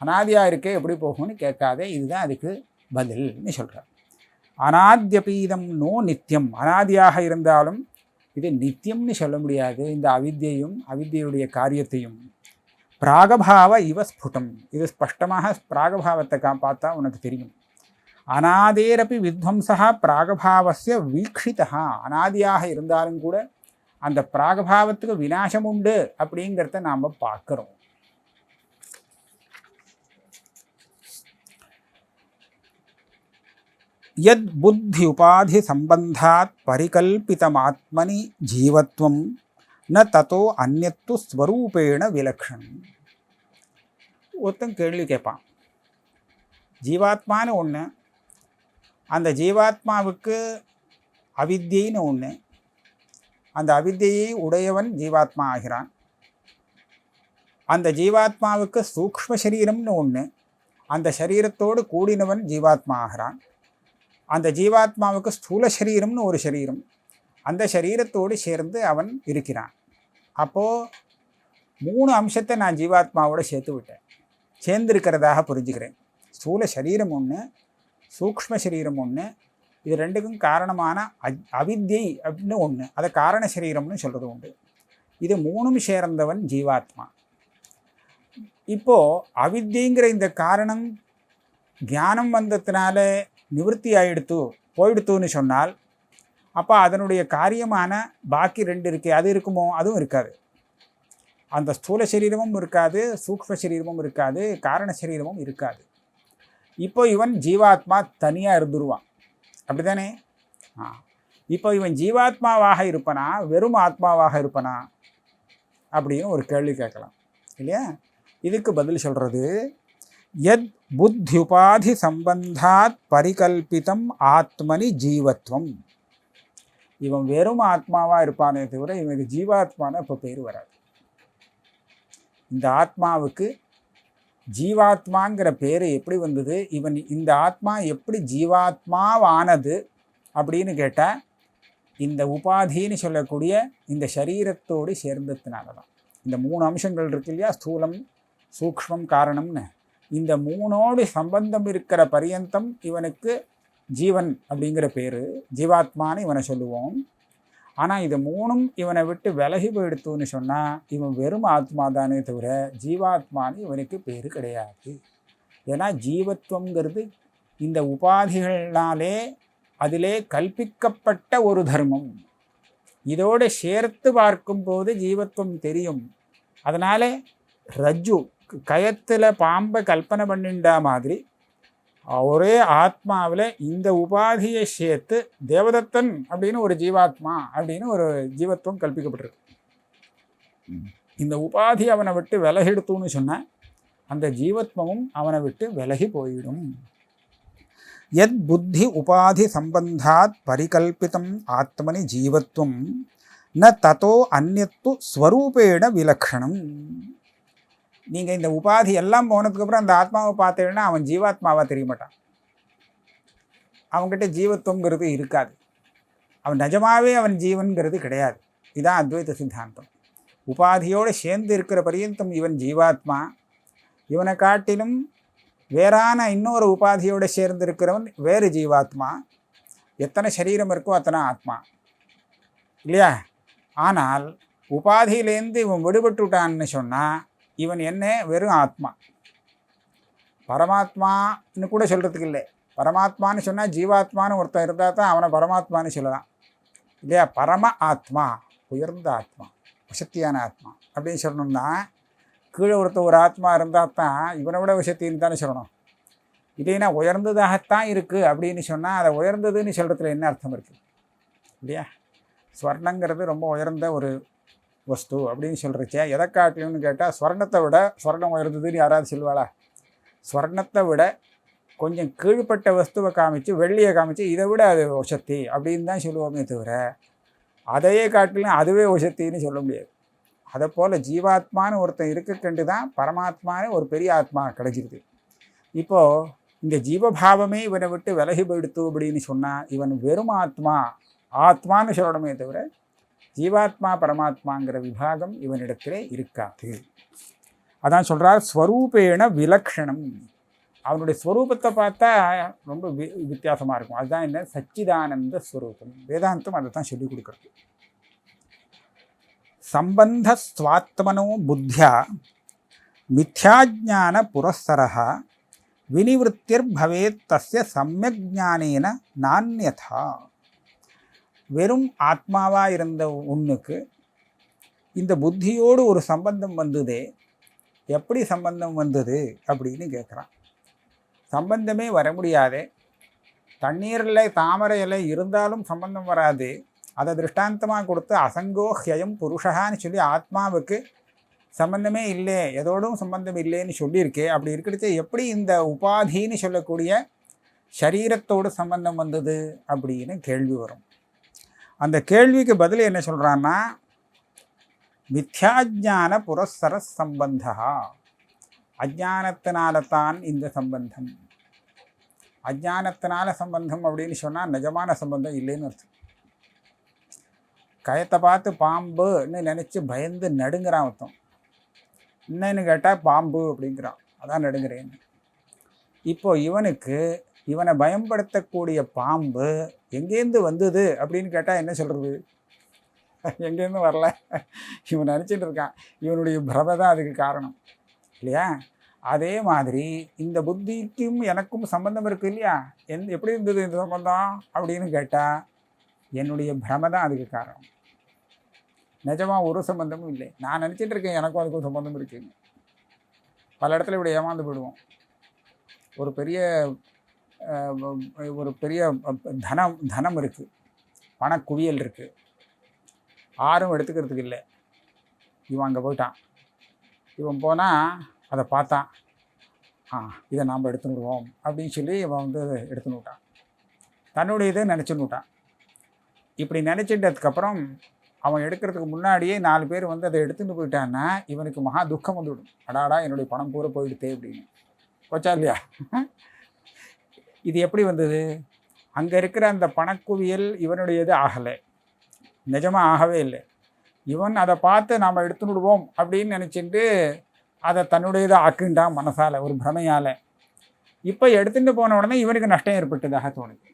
அனாதியாக இருக்கே எப்படி போகும்னு கேட்காதே, இதுதான் அதுக்கு பதில்னு சொல்கிறார். அனாத்யபீதம் நோ நித்தியம். அனாதியாக இருந்தாலும் இது நித்தியம்னு சொல்ல முடியாது. இந்த அவித்தையுடைய காரியத்தையும் பிராகபாவ இவ ஸ்புடம். இது ஸ்பஷ்டமாக பிராகபாவத்தை பார்த்தா உனக்கு தெரியும். அனாதேரப்பி வித்வம்சா பிராகபாவஸ்ய வீக்ஷிதா. அனாதியாக இருந்தாலும் கூட அந்த பிராகபாவத்துக்கு விநாசம் உண்டு அப்படிங்கிறத நாம் பார்க்குறோம். யத் புத்தி உபாதி சம்பந்தாத் பரிகல்பிதமாத்மனி ஜீவத்வம் ந தத்தோ அந்யத்து ஸ்வரூபேண விலக்ஷணம். ஒருத்தன் கேள்வி கேட்பான், ஜீவாத்மானு ஒன்று, அந்த ஜீவாத்மாவுக்கு அவித்யைன்னு ஒன்று, அந்த அவித்யை உடையவன் ஜீவாத்மா ஆகிறான். அந்த ஜீவாத்மாவுக்கு சூக்ஷ்ம சரீரம்னு ஒன்று, அந்த சரீரத்தோடு கூடினவன் ஜீவாத்மா ஆகிறான். அந்த ஜீவாத்மாவுக்கு ஸ்தூல சரீரம்னு ஒரு சரீரம், அந்த சரீரத்தோடு சேர்ந்து அவன் இருக்கிறான். அப்போது 3 அம்சத்தை நான் ஜீவாத்மாவோடு சேர்த்து விட்டேன், சேர்ந்திருக்கிறதாக புரிஞ்சுக்கிறேன். ஸ்தூல சரீரம் ஒன்று, சூக்ஷ்ம சரீரம் ஒன்று, இது ரெண்டுக்கும் காரணமான அவித்யை அப்படின்னு ஒன்று, அதை காரண சரீரம்னு சொல்கிறது உண்டு. இது 3ம் சேர்ந்தவன் ஜீவாத்மா. இப்போது அவித்யங்கிற இந்த காரணம் ஞானம் வந்ததுனால நிவர்த்தி போயிடுத்துன்னு சொன்னால், அப்போ அதனுடைய காரியமான பாக்கி 2 இருக்கே, அது இருக்குமோ? அதுவும் இருக்காது. அந்த ஸ்தூல சரீரமும் இருக்காது, சூக்ஷ்ம சரீரமும் இருக்காது, காரண சரீரமும் இருக்காது. இப்போ இவன் ஜீவாத்மா தனியாக இருந்துருவான், அப்படி தானே? இப்போ இவன் ஜீவாத்மாவாக இருப்பனா வெறும் ஆத்மாவாக இருப்பனா அப்படின்னு ஒரு கேள்வி கேட்கலாம் இல்லையா? இதுக்கு பதில் சொல்கிறது, யத் புத்தியுபாதி சம்பந்தாத் பரிகல்பிதம் ஆத்மனி ஜீவத்வம். இவன் வெறும் ஆத்மாவாக இருப்பானே தவிர இவனுக்கு ஜீவாத்மான இப்போ பேர் வராது. இந்த ஆத்மாவுக்கு ஜீவாத்மாங்கிற பேர் எப்படி வந்தது, இவன் இந்த ஆத்மா எப்படி ஜீவாத்மாவானது அப்படின்னு கேட்டால், இந்த உபாதின்னு சொல்லக்கூடிய இந்த சரீரத்தோடு சேர்ந்ததுனால தான். இந்த 3 அம்சங்கள் இருக்கு இல்லையா, ஸ்தூலம் சூக்ஷ்மம் காரணம்னு, இந்த 3ஓடு சம்பந்தம் இருக்கிற பரியந்தம் இவனுக்கு ஜீவன் அப்படிங்கிற பேர், ஜீவாத்மான்னு இவனை சொல்லுவோம். ஆனால் இது 3ம் இவனை விட்டு விலகி போயிடுத்துன்னு சொன்னால் இவன் வெறும் ஆத்மா தானே தவிர ஜீவாத்மான்னு இவனுக்கு பேர் கிடையாது. ஏன்னா ஜீவத்துவங்கிறது இந்த உபாதிகள்னாலே அதிலே கல்பிக்கப்பட்ட ஒரு தர்மம். இதோடு சேர்த்து பார்க்கும்போது ஜீவத்துவம் தெரியும். அதனால் ரஜ்ஜு கயத்தில் பாம்பை கல்பனை பண்ணிண்டா மாதிரி ஒரே ஆத்மாவில் இந்த உபாதியை சேர்த்து தேவதத்தன் அப்படின்னு ஒரு ஜீவாத்மா அப்படின்னு ஒரு ஜீவத்துவம் கல்பிக்கப்பட்டிருக்கு. இந்த உபாதி அவனை விட்டு விலகிடுத்துன்னு சொன்னால் அந்த ஜீவத்வமும் அவனை விட்டு விலகி போயிடும். யத் புத்தி உபாதி சம்பந்தாத் பரிகல்பிதம் ஆத்மனி ஜீவத்வம் ந ததோ அந்யத்து ஸ்வரூபேண விலக்ஷணம். நீங்கள் இந்த உபாதி எல்லாம் போனதுக்கப்புறம் அந்த ஆத்மாவை பார்த்தீங்கன்னா அவன் ஜீவாத்மாவாக தெரிய மாட்டான். அவங்ககிட்ட ஜீவத்துவங்கிறது இருக்காது. அவன் நிஜமாகவே அவன் ஜீவன்கிறது கிடையாது. இதுதான் அத்வைத சித்தாந்தம். உபாதியோடு சேர்ந்து இருக்கிற பரியந்தம் இவன் ஜீவாத்மா. இவனை காட்டிலும் வேறான இன்னொரு உபாதியோடு சேர்ந்து இருக்கிறவன் வேறு ஜீவாத்மா. எத்தனை சரீரம் இருக்கோ அத்தனை ஆத்மா இல்லையா? ஆனால் உபாதியிலேருந்து இவன் விடுபட்டு விட்டான்னு சொன்னால் இவன் என்ன வெறும் ஆத்மா. பரமாத்மான்னு கூட சொல்கிறதுக்கு இல்லை. பரமாத்மான்னு சொன்னால் ஜீவாத்மான்னு ஒருத்தன் இருந்தால் தான் அவனை பரமாத்மான்னு சொல்லலாம் இல்லையா? பரம ஆத்மா, உயர்ந்த ஆத்மா, வசத்தியான ஆத்மா அப்படின்னு சொல்லணும்னா கீழே ஒரு ஆத்மா இருந்தால் தான் இவனை விட வசத்தின்னு தானே சொல்லணும். இல்லைன்னா உயர்ந்ததாகத்தான் இருக்குது அப்படின்னு சொன்னால் அதை உயர்ந்ததுன்னு சொல்கிறதுல என்ன அர்த்தம் இருக்குது இல்லையா? ஸ்வர்ணங்கிறது ரொம்ப உயர்ந்த ஒரு வஸ்து அப்படின்னு சொல்கிறச்சே எதை காட்டிலும்னு கேட்டால் ஸ்வர்ணத்தை விட ஸ்வர்ணம் உயர்ந்ததுன்னு யாராவது சொல்வாளா? ஸ்வர்ணத்தை விட கொஞ்சம் கீழ்பட்ட வஸ்துவை காமிச்சு வெள்ளியை காமிச்சு இதை விட அது வசத்தி அப்படின்னு தான் சொல்லுவோமே தவிர அதையே காட்டிலும் அதுவே வசத்தின்னு சொல்ல முடியாது. அதை போல் ஜீவாத்மான்னு ஒருத்தன் இருக்க தான் பரமாத்மான்னு ஒரு பெரிய ஆத்மா கிடைச்சிருது. இப்போது இந்த ஜீவபாவமே இவனை விட்டு விலகி போயிடுத்து அப்படின்னு சொன்னால் இவன் வெறும் ஆத்மான்னு சொல்லணுமே தவிர ஜீவாத்மா பரமாத்மாங்கிற விபாகம் இவனிடத்திலே இருக்காது. அதான் சொல்கிறார் ஸ்வரூபேண விலக்ஷணம். அவனுடைய ஸ்வரூபத்தை பார்த்தா ரொம்ப வித்தியாசமாக இருக்கும். அதுதான் என்ன? சச்சிதானந்த ஸ்வரூபம். வேதாந்தம் அதை தான் சொல்லிக் கொடுக்குறது. சம்பந்த ஸ்வாத்மனோ புத்தியா மித்யாஜான புரஸ்ஸரஹ வினிவృத்திர் பவேத் தஸ்ய சம்யக் ஞானேன நான்யதா. வெறும் ஆத்மாவாக இருந்த ஒன்றுக்கு இந்த புத்தியோடு ஒரு சம்பந்தம் வந்ததே, எப்படி சம்பந்தம் வந்தது அப்படின்னு கேட்குறான். சம்பந்தமே வர முடியாது. தண்ணீரில் தாமரை இலை இருந்தாலும் சம்பந்தம் வராது. அதை திருஷ்டாந்தமாக கொடுத்து அசங்கோ ஹ்யயம் புருஷகான்னு சொல்லி ஆத்மாவுக்கு சம்பந்தமே இல்லை, எதோடும் சம்பந்தம் இல்லைன்னு சொல்லியிருக்கே. அப்படி இருக்கிறது எப்படி இந்த உபாதின்னு சொல்லக்கூடிய சரீரத்தோடு சம்பந்தம் வந்தது அப்படின்னு கேள்வி வரும். அந்த கேள்விக்கு பதில் என்ன சொல்கிறான்னா, மித்யாஜான புரஸ்சர சம்பந்தா, அஜானத்தினால தான் இந்த சம்பந்தம். அஜானத்தினால சம்பந்தம் அப்படின்னு சொன்னால் நிஜமான சம்பந்தம் இல்லைன்னு அர்த்தம். கயத்தை பார்த்து பாம்புன்னு நினச்சி பயந்து நடுங்கிறான் அர்த்தம். என்னன்னு கேட்டால் பாம்பு அப்படிங்கிறான், அதான் நடுங்கிறேன்னு. இப்போ இவனை பயன்படுத்தக்கூடிய பாம்பு எங்கேருந்து வந்தது அப்படின்னு கேட்டால் என்ன சொல்கிறது? எங்கேருந்து வரல, இவன் நினச்சிட்டு இருக்கான். இவனுடைய பிரமை தான் அதுக்கு காரணம் இல்லையா? அதே மாதிரி இந்த புத்திக்கும் எனக்கும் சம்பந்தம் இருக்குது இல்லையா? எப்படி இருந்தது இந்த சம்பந்தம் அப்படின்னு கேட்டால் என்னுடைய பிரமை தான் அதுக்கு காரணம். நிஜமாக ஒரு சம்பந்தமும் இல்லை. நான் நினச்சிட்டு இருக்கேன் எனக்கும் அதுக்கும் சம்பந்தம் இருக்குங்க. பல இடத்துல இப்படி ஏமாந்து போயிடுவோம். ஒரு பெரிய தனம் இருக்குது, பணக்குவியல் இருக்குது, யாரும் எடுத்துக்கிறதுக்கு இல்லை. இவன் அங்கே போயிட்டான். இவன் போனால் அதை பார்த்தான், இதை நாம் எடுத்துன்னுடுவோம் அப்படின்னு சொல்லி இவன் வந்து எடுத்துன்னு விட்டான். தன்னுடைய இதை நினச்சின்னு விட்டான். இப்படி நினச்சிட்டதுக்கப்புறம் அவன் எடுக்கிறதுக்கு முன்னாடியே 4 பேர் வந்து அதை எடுத்துகிட்டு போயிட்டான்னா இவனுக்கு மகா துக்கம் வந்துவிடும். அடாடா என்னுடைய பணம் பூரா போயிடுதே அப்படின்னு. போச்சா இல்லையா? இது எப்படி வந்தது? அங்கே இருக்கிற அந்த பணக்குவியல் இவனுடையது ஆகலை, நிஜமாக ஆகவே இல்லை. இவன் அதை பார்த்து நாம் எடுத்துன்னுடுவோம் அப்படின்னு நினச்சிட்டு அதை தன்னுடையதை ஆக்குண்டான் மனசால், ஒரு பிரமையால். இப்போ எடுத்துகிட்டு போன உடனே இவனுக்கு நஷ்டம் ஏற்பட்டதாக தோணுது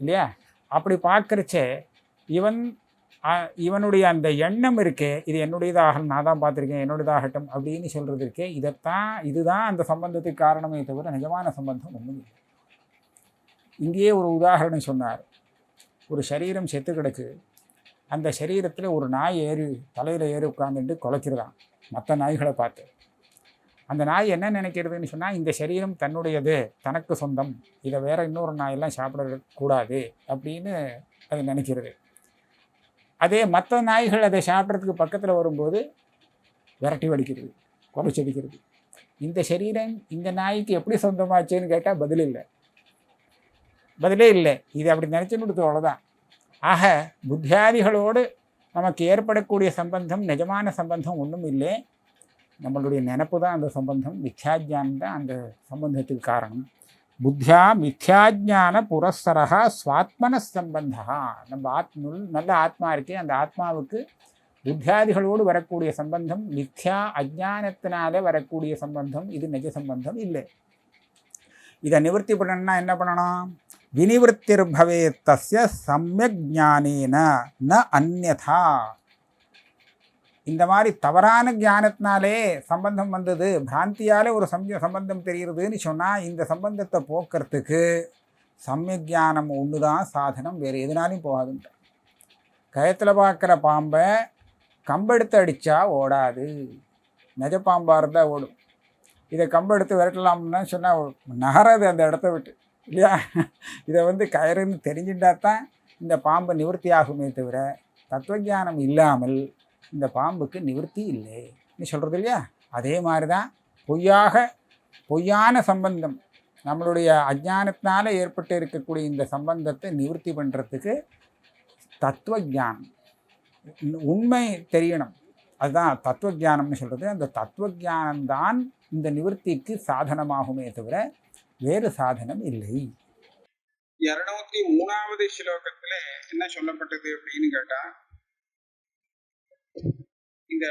இல்லையா? அப்படி பார்க்குறச்சே இவனுடைய அந்த எண்ணம் இருக்கே, இது என்னுடையதாக, நான் தான் பார்த்துருக்கேன், என்னுடையதாகட்டும் அப்படின்னு சொல்கிறது இருக்கே, இதுதான் அந்த சம்பந்தத்துக்கு காரணமே தவிர நிஜமான சம்பந்தம் ஒன்றும் இல்லை. இங்கேயே ஒரு உதாரணம் சொன்னார். ஒரு சரீரம் செத்து கிடக்கு, அந்த சரீரத்தில் ஒரு நாய் தலையில் ஏறி உட்காந்துட்டு குலைக்கிறதான் மற்ற நாய்களை பார்த்து. அந்த நாய் என்ன நினைக்கிறதுன்னு சொன்னால், இந்த சரீரம் தன்னுடையது, தனக்கு சொந்தம், இதை வேற இன்னொரு நாயெல்லாம் சாப்பிடக்கூடாது அப்படின்னு அது நினைக்கிறது. அதே மற்ற நாய்கள் அதை சாப்பிட்றதுக்கு பக்கத்தில் வரும்போது விரட்டி வடிக்கிறது, குறைச்சடிக்கிறது. இந்த சரீரம் இந்த நாய்க்கு எப்படி சொந்தமாச்சுன்னு கேட்டால் பதிலே இல்லை. இது அப்படி நினச்சின்னு கொடுத்து அவ்வளோதான். ஆக புத்தியாதிகளோடு நமக்கு ஏற்படக்கூடிய சம்பந்தம் நிஜமான சம்பந்தம் ஒன்றும் இல்லை. நம்மளுடைய நினப்பு தான் அந்த சம்பந்தம், மித்யாஜானம் தான் அந்த சம்பந்தத்துக்கு காரணம். புத்தியா மித்யாஜான புரஸ்ஸரா ஸ்வாத்மன சம்பந்தா. நம்ம நல்ல ஆத்மா இருக்கே, அந்த ஆத்மாவுக்கு புத்தியாதிகளோடு வரக்கூடிய சம்பந்தம் மித்யா அஜானத்தினால வரக்கூடிய சம்பந்தம், இது நிஜ சம்பந்தம் இல்லை. இதை நிவர்த்தி பண்ணணும்னா என்ன பண்ணணும்? வினிவృத்திர் பவேத் தஸ்ய சம்யக் ஞானேன ந அன்யதா. இந்த மாதிரி தவறான ஞானத்தினாலே சம்பந்தம் வந்தது, பிராந்தியாலே ஒரு சம்பந்தம் தெரிகிறதுன்னு சொன்னால் இந்த சம்பந்தத்தை போக்குறதுக்கு சம்யக் ஞானம் ஒன்று தான் சாதனம், வேறு எதுனாலையும் போகாதுன்ற. கயத்தில் பார்க்குற பாம்பை கம்பெடுத்து அடித்தா ஓடாது, நிஜ பாம்பாக இருந்தால் ஓடும். இதை கம்பெடுத்து விரட்டலாம்னா சொன்னால் நகராது அந்த இடத்த விட்டு இல்லையா? இதை வந்து கயிறுன்னு தெரிஞ்சுட்டா தான் இந்த பாம்பை நிவர்த்தி ஆகுமே தவிர தத்துவஞானம் இல்லாமல் இந்த பாம்புக்கு நிவர்த்தி இல்லைன்னு சொல்கிறது இல்லையா? அதே மாதிரி தான் பொய்யான சம்பந்தம், நம்மளுடைய அஜானத்தினால ஏற்பட்டு இருக்கக்கூடிய இந்த சம்பந்தத்தை நிவர்த்தி பண்ணுறதுக்கு தத்துவஞானம், உண்மை தெரியணும், அதுதான் தத்துவஞானம்னு சொல்கிறது. அந்த தத்துவஞானம்தான் இந்த நிவர்த்திக்கு சாதனமாகுமே தவிர வேறு சாதனம் இல்லை. 203வது ஸ்லோகத்தில் என்ன சொல்லப்பட்டது அப்படின்னு கேட்டால், இந்த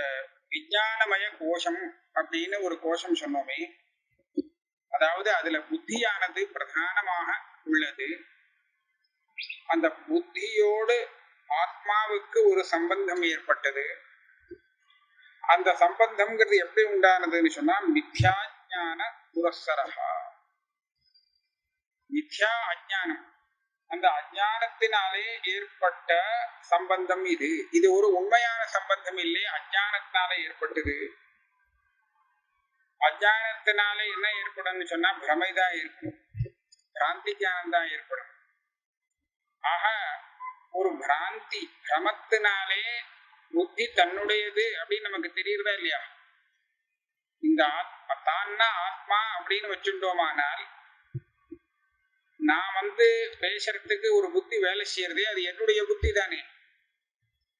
விஞ்ஞானமய கோஷம் அப்படின்னு ஒரு கோஷம் சொன்னோமே, அதாவது அதுல புத்தியானது பிரதானமாக உள்ளது. அந்த புத்தியோடு ஆத்மாவுக்கு ஒரு சம்பந்தம் ஏற்பட்டது. அந்த சம்பந்தம்ங்கிறது எப்படி உண்டானதுன்னு சொன்னா மித்யாஜான புரஸ்ஸரஹா. மித்யா அஜானம், அந்த அஜானத்தினாலே ஏற்பட்ட சம்பந்தம் இது ஒரு உண்மையான சம்பந்தம் இல்லை, அஜானத்தினாலே ஏற்பட்டது. அஜானத்தினாலே என்ன ஏற்படும் சொன்னா பிரமைதான் ஏற்படும், பிராந்தி ஞானம் தான் ஏற்படும். ஆக ஒரு பிராந்தி பிரமத்தினாலே புத்தி தன்னுடையது அப்படின்னு நமக்கு தெரியுறதா இல்லையா? இந்த தான்னா ஆத்மா அப்படின்னு வச்சுட்டோமானால் நான் பேசுறதுக்கு ஒரு புத்தி வேலை செய்யறதே அது என்னுடைய புத்தி தானே.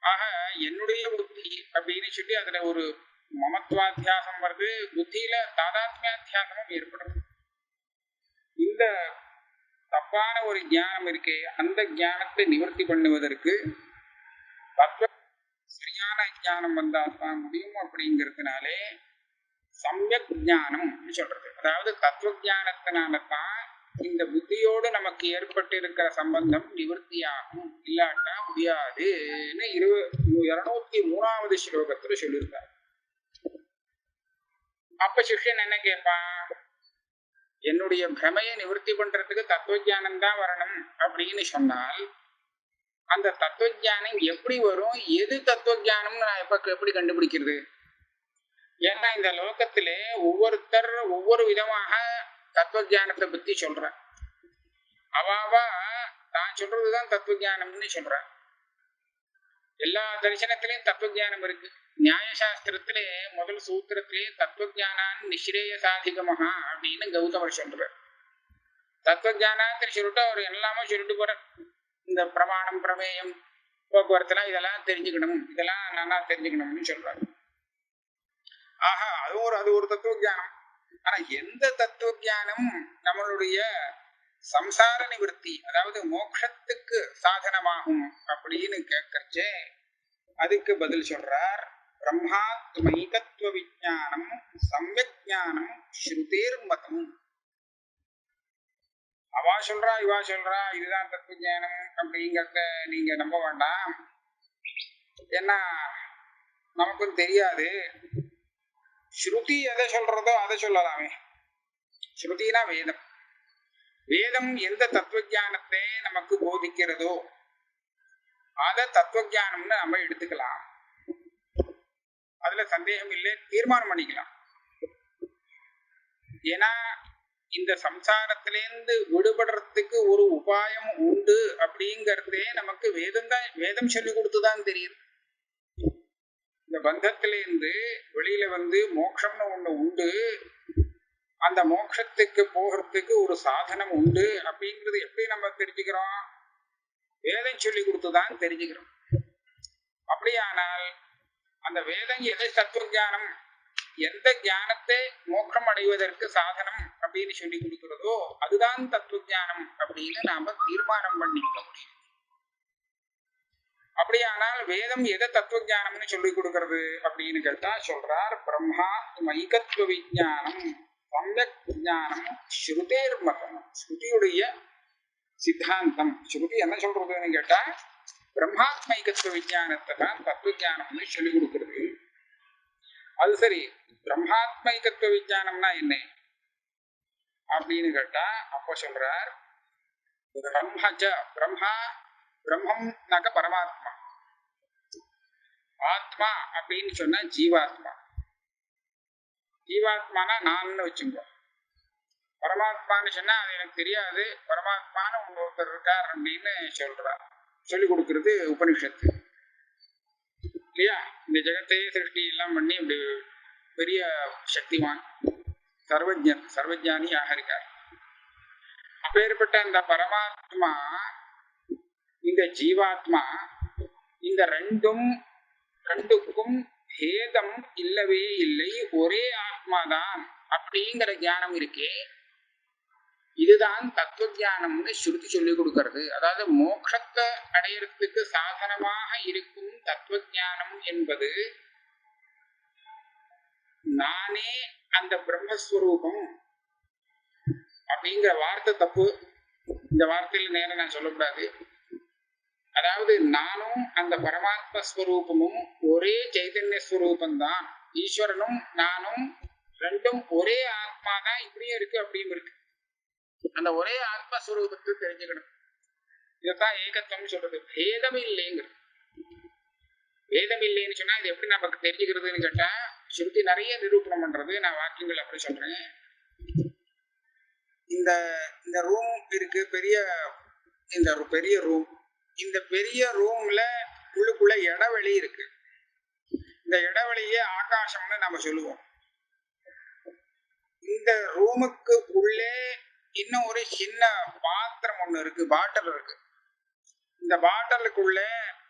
ஆக என்னுடைய புத்தி அப்படின்னு சொல்லி அதுல ஒரு மமத்வாத்தியாசம் வருது, புத்தியில தாதாத்மியாத்தியாசமும் ஏற்படுது. இந்த தப்பான ஒரு ஞானம் இருக்கே, அந்த ஞானத்தை நிவர்த்தி பண்ணுவதற்கு தத்துவ சரியான ஞானம் வந்தால்தான் முடியும். அப்படிங்கிறதுனாலே சமயக் ஞானம் சொல்றது, அதாவது தத்துவ ஞானத்தினால்தான் இந்த புத்தியோடு நமக்கு ஏற்பட்டு இருக்கிற சம்பந்தம் நிவர்த்தியாகும், இல்லாட்டா முடியாதுன்னு 203வது ஸ்லோகத்துல சொல்லியிருக்காரு. அப்ப சிஷ்யன் என்ன கேட்பான், என்னுடைய பிரமையை நிவர்த்தி பண்றதுக்கு தத்துவ ஞானம் தான் வரணும் அப்படின்னு சொன்னால் அந்த தத்துவ ஞானம் எப்படி வரும், எது தத்துவ ஞானம்னு நான் எப்படி கண்டுபிடிக்கிறது? ஏன்னா இந்த லோகத்திலே ஒவ்வொருத்தர் ஒவ்வொரு விதமாக தத்துவ ஞானத்தை பத்தி சொல்றேன். அவாவா தான் சொல்றதுதான் தத்துவ ஞானம்னு சொல்றேன். எல்லா தரிசனத்திலையும் தத்துவ ஞானம் இருக்கு. நியாயசாஸ்திரத்திலே முதல் சூத்திரத்திலே தத்துவ ஞானான் நிஸ்ரேய சாதிகமஹா அப்படின்னு கௌதமர் சொல்றார். தத்துவ ஞானத்தின்னு சொல்லிட்டு அவர் எல்லாமே சொல்லிட்டு போற, இந்த பிரமாணம் பிரமேயம் போக்குவரத்துலாம் இதெல்லாம் தெரிஞ்சுக்கணும், இதெல்லாம் நல்லா தெரிஞ்சுக்கணும்னு சொல்றாரு. ஆஹா, அது ஒரு தத்துவ ஞானம். ஆனா எந்த தத்துவ ஞானம் நம்மளுடைய சம்சார நிவர்த்தி, அதாவது மோட்சத்துக்கு சாதனமாகும் அப்படின்னு கேட்கறச்சே அதுக்கு பதில் சொல்றார், பிரம்மாத்மைகத்துவ விஞ்ஞானம் சம்யக் ஞானம் ஸ்ருதேர் மதம். அவா சொல்றா இவா சொல்றா இதுதான் தத்துவ ஞானம் அப்படிங்கிறத நீங்க நம்ப வேண்டாம். ஏன்னா நமக்கும் தெரியாது. ஸ்ருதி எதை சொல்றதோ அதை சொல்லலாமே. ஸ்ருதினா வேதம். வேதம் எந்த தத்துவ ஞானத்தை நமக்கு போதிக்கிறதோ அதை தத்துவ ஞானம்னு நம்ம எடுத்துக்கலாம். அதுல சந்தேகம் இல்லை, தீர்மானம் பண்ணிக்கலாம். ஏன்னா இந்த சம்சாரத்திலேருந்து விடுபடுறதுக்கு ஒரு உபாயம் உண்டு அப்படிங்கிறதே நமக்கு வேதம் சொல்லி கொடுத்துதான் தெரியுது. இந்த பந்தத்திலேருந்து வெளியில மோட்சம்னு ஒண்ணு உண்டு, அந்த மோட்சத்துக்கு போகிறதுக்கு ஒரு சாதனம் உண்டு அப்படிங்கிறது எப்படி நம்ம தெரிஞ்சுக்கிறோம்? வேதம் சொல்லி கொடுத்துதான் தெரிஞ்சுக்கிறோம். அப்படியானால் அந்த வேதம் எதை தத்துவ ஞானம், எந்த ஞானத்தை மோட்சம் அடைவதற்கு சாதனம் அப்படின்னு சொல்லி கொடுக்கிறதோ அதுதான் தத்துவ ஞானம் அப்படின்னு நாம தீர்மானம் பண்ணிக்க முடியும். அப்படியானால் வேதம் எதை தத்துவ ஞானம்னு சொல்லி கொடுக்கிறது அப்படின்னு கேட்டா சொல்றார், பிரம்மா மைகத்துவ விஞ்ஞானம் சம்யக் ஞானம் ஸ்ருதேர் மதம். ஸ்ருதியுடைய சித்தாந்தம். ஸ்ருதி என்ன சொல்றதுன்னு கேட்டா பிரம்மாத்மைகத்துவ விஞ்ஞானத்தை தான் தத்துவ ஞானம்னு சொல்லி கொடுக்கிறது. அது சரி, பிரம்மாத்மைகத்துவ விஞ்ஞானம்னா என்ன அப்படின்னு கேட்டா அப்ப சொல்றார், பிரம்மா பிரம்மம்னாக்க பரமாத்மா, ஆத்மா அப்படின்னு சொன்னா ஜீவாத்மா. ஜீவாத்மானா நான் வச்சுக்கோ, பரமாத்மான்னு சொன்னா அது எனக்கு தெரியாது, பரமாத்மான்னு ஒருத்தர் இருக்கார் அப்படின்னு சொல்லி கொடுக்கிறது உபனிஷத்து இல்லையா? இந்த ஜெகத்தையே சிருஷ்டி எல்லாம் பண்ணி அப்படி பெரிய சக்திவான் சர்வஜானியாக இருக்கார். அப்பேற்பட்ட அந்த பரமாத்மா இந்த ஜீவாத்மா இந்த ரெண்டுக்கும் பேதம் இல்லவே இல்லை, ஒரே ஆத்மாதான் அப்படிங்கிற ஞானம் இருக்கே, இதுதான் தத்துவ ஞானம்னு ஸ்ருதி சொல்லி கொடுக்கிறது. அதாவது மோட்சத்தை அடையறதுக்கு சாதனமாக இருக்கும் தத்துவ ஞானம் என்பது நானே அந்த பிரம்மஸ்வரூபம் அப்படிங்கிற வார்த்தை தப்பு. இந்த வார்த்தையில நேரம் நான் சொல்லக்கூடாது. அதாவது நானும் அந்த பரமாத்ம ஸ்வரூபமும் ஒரே சைதன்ய ஸ்வரூபந்தான், ஈஸ்வரனும் நானும் ரெண்டும் ஒரே ஆத்மா தான், இப்படியும் இருக்கு அப்படியும் இருக்கு. அந்த ஒரே ஆத்மஸ்வரூபத்தை தெரிஞ்சுக்கணும். இதைத்தான் ஏகத்துவம் சொல்றது. பேதம் இல்லைங்கிறது. பேதம் இல்லைன்னு சொன்னா இது எப்படி நமக்கு தெரிஞ்சுக்கிறதுன்னு கேட்டா ஸ்ருதி நிறைய நிரூபணம் பண்றது. நான் வாக்கியங்கள் அப்படி சொல்றேன். இந்த ரூம் இருக்கு, பெரிய ரூம். இந்த பெரிய ரூம்ல உள்ளுக்குள்ள இடைவெளி இருக்கு. இந்த இடைவெளியே ஆகாசம்னு நம்ம சொல்லுவோம். இந்த ரூமுக்கு உள்ளே இன்னும் ஒரு சின்ன பாத்திரம் ஒண்ணு இருக்கு, பாட்டில் இருக்கு. இந்த பாட்டிலுக்குள்ள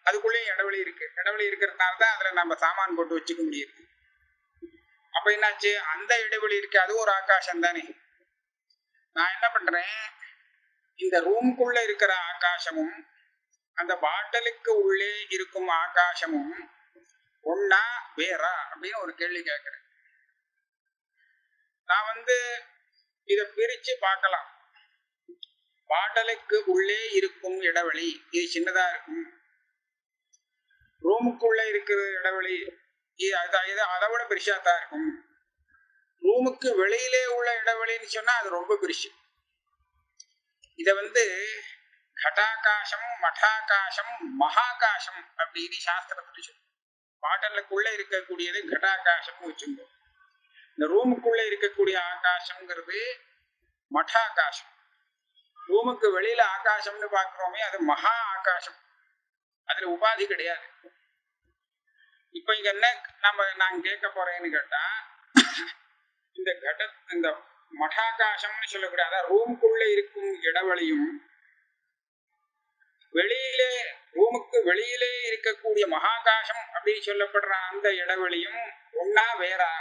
அதுக்குள்ளேயும் இடைவெளி இருக்கு. இடைவெளி இருக்கிறதுனால தான் அதுல நம்ம சாமான் போட்டு வச்சுக்க முடியுது. அப்ப என்னாச்சு, அந்த இடைவெளி இருக்கு, அது ஒரு ஆகாசம் தானே. நான் என்ன பண்றேன், இந்த ரூம்குள்ள இருக்கிற ஆகாசமும் அந்த பாட்டிலுக்கு உள்ளே இருக்கும் ஆகாசமும் ஒன்னா வேறா அப்படின்னு ஒரு கேள்வி கேட்கிறேன். நான் இத பிரிச்சு பார்க்கலாம். பாட்டிலுக்கு உள்ளே இருக்கும் இடைவெளி இது சின்னதா இருக்கும், ரூமுக்குள்ள இருக்கிற இடைவெளி அதை விட பெருசா தான் இருக்கும், ரூமுக்கு வெளியிலே உள்ள இடைவெளின்னு சொன்னா அது ரொம்ப பெருசு. இத கட்டாகாசம், மட்டாகாசம், மகாகாசம் அப்படின்னு சாஸ்திரத்துல சொல்லும். பாட்டலுக்குள்ள இருக்கக்கூடியது கட்டாகாசம் வச்சுருந்தோம். இந்த ரூமுக்குள்ள இருக்கக்கூடிய ஆகாசம்ங்கிறது மட்டாகாசம். ரூமுக்கு வெளியில ஆகாசம்னு பாக்குறோமே அது மகா ஆகாசம், அதுல உபாதி கிடையாது. இப்ப இங்க என்ன நான் கேட்க போறேன்னு கேட்டா, இந்த மட்டாகாசம்னு சொல்லக்கூடிய அதாவது ரூமுக்குள்ள இருக்கும் இடைவெளியும் வெளியிலே ரூமுக்கு வெளியிலே இருக்கக்கூடிய மகாகாசம் அப்படின்னு சொல்லப்படுற அந்த இடைவெளியும் ஒன்னா வேறா?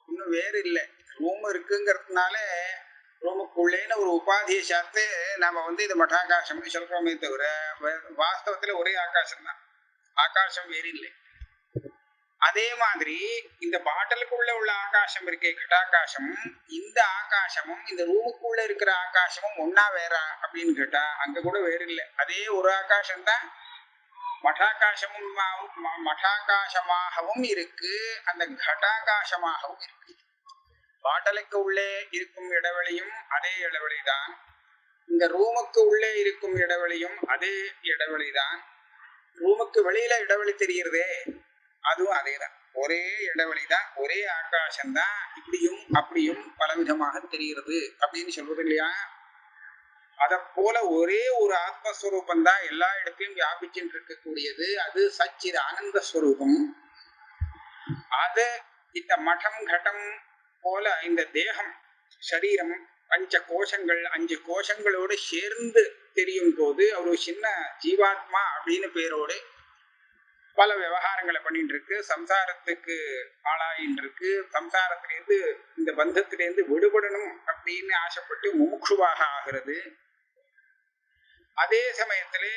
ஒன்னும் வேறு இல்லை. ரூம் இருக்குங்கிறதுனால ரூமுக்குள்ளேன்னு ஒரு உபாதியை சேர்த்து நாம இது மட்டாகாசம்னு சொல்றோமே தவிர வாஸ்தவத்துல ஒரே ஆகாசம் தான், ஆகாசம் வேறு இல்லை. அதே மாதிரி இந்த பாட்டலுக்குள்ள உள்ள ஆகாசம் இருக்கே கட்டாகாசம், இந்த ஆகாசமும் இந்த ரூமுக்குள்ள இருக்கிற ஆகாசமும் ஒன்னா வேறா அப்படின்னு கேட்டா அங்க கூட வேறு இல்லை, அதே ஒரு ஆகாசம் தான். மட்டாகாசமாகவும் இருக்கு, அந்த கட்டாகாசமாகவும் இருக்கு. பாட்டலுக்கு உள்ளே இருக்கும் இடைவெளியும் அதே இடைவெளிதான், இந்த ரூமுக்கு உள்ளே இருக்கும் இடைவெளியும் அதே இடைவெளிதான், ரூமுக்கு வெளியில இடைவெளி தெரிகிறதே அதுவும் அதேதான், ஒரே இடைவெளிதான், ஒரே ஆகாசம்தான். இப்படியும் அப்படியும் பலவிதமாக தெரிகிறது அப்படின்னு சொல்றது இல்லையா. அத போல ஒரே ஒரு ஆத்மஸ்வரூபம் தான் எல்லா இடத்திலும் வியாபிச்சுட்டு இருக்கக்கூடியது, அது சச்சித் ஆனந்த ஸ்வரூபம். அது இந்த மடம் கட்டம் போல இந்த தேகம் சரீரம் பஞ்ச கோஷங்கள் 5 கோஷங்களோடு சேர்ந்து தெரியும் போது ஒரு சின்ன ஜீவாத்மா அப்படின்னு பேரோடு பல விவகாரங்களை பண்ணிட்டு இருக்கு, சம்சாரத்துக்கு ஆளாயின்னு இருக்கு, சம்சாரத்திலேருந்து இந்த பந்தத்திலேருந்து விடுபடணும் அப்படின்னு ஆசைப்பட்டு முமுட்சுவாக ஆகிறது. அதே சமயத்திலே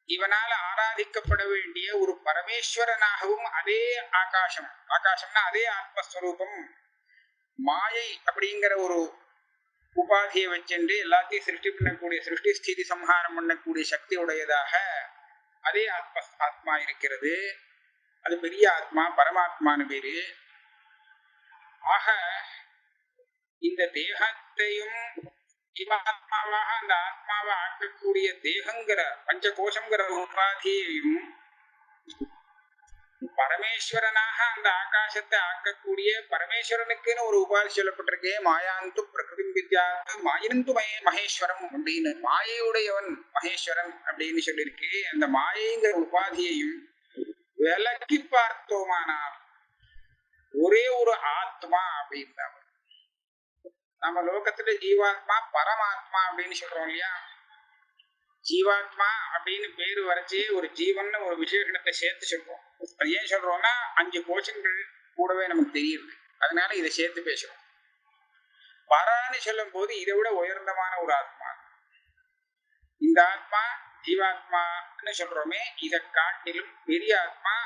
இவனால ஆராதிக்கப்பட வேண்டிய ஒரு பரமேஸ்வரனாகவும் அதே ஆகாசம்னா அதே ஆத்மஸ்வரூபம் மாயை அப்படிங்கிற ஒரு உபாதியை வச்சென்று எல்லாத்தையும் சிருஷ்டி பண்ணக்கூடிய, சிருஷ்டி ஸ்திதி சம்ஹாரம் பண்ணக்கூடிய சக்தி உடையதாக அதே ஆத்மா இருக்கிறது. அது பெரிய ஆத்மா, பரமாத்மான்னு பேரு. ஆக இந்த தேகத்தையும் ஜீவாத்மாவாக அந்த ஆத்மாவை ஆக்கக்கூடிய தேகங்கிற பஞ்சகோஷங்கிற உபாதியையும் பரமேஸ்வரனாக அந்த ஆகாசத்தை ஆக்கக்கூடிய பரமேஸ்வரனுக்குன்னு ஒரு உபாதி சொல்லப்பட்டிருக்கே, மாயாந்து பிரகிருதி வித்யாத்து மாயினந்து மகேஸ்வரம் அப்படின்னு, மாயையுடையவன் மகேஸ்வரன் அப்படின்னு சொல்லியிருக்கு. அந்த மாயைங்கிற உபாதியையும் விலக்கி பார்த்தோமானால் ஒரே ஒரு ஆத்மா அப்படின்னு நம்ம லோகத்துல ஜீவாத்மா பரமாத்மா அப்படின்னு சொல்றோம் இல்லையா. ஜீவாத்மா அப்படின்னு பேரு வரைச்சே ஒரு ஜீவன் ஒரு விசேஷணத்தை சேர்த்து சொல்றோம். அது ஏன் சொல்றோம்னா 5 கோஷங்கள் கூடவே நமக்கு தெரியுது, அதனால இதை சேர்த்து பேசுறோம். பரான்னு சொல்லும் போது இதை விட உயர்ந்தமான ஒரு ஆத்மா இந்த ஆத்மா. ஜீவாத்மான்னு சொல்றோமே, இதை காட்டிலும் பெரிய ஆத்மா,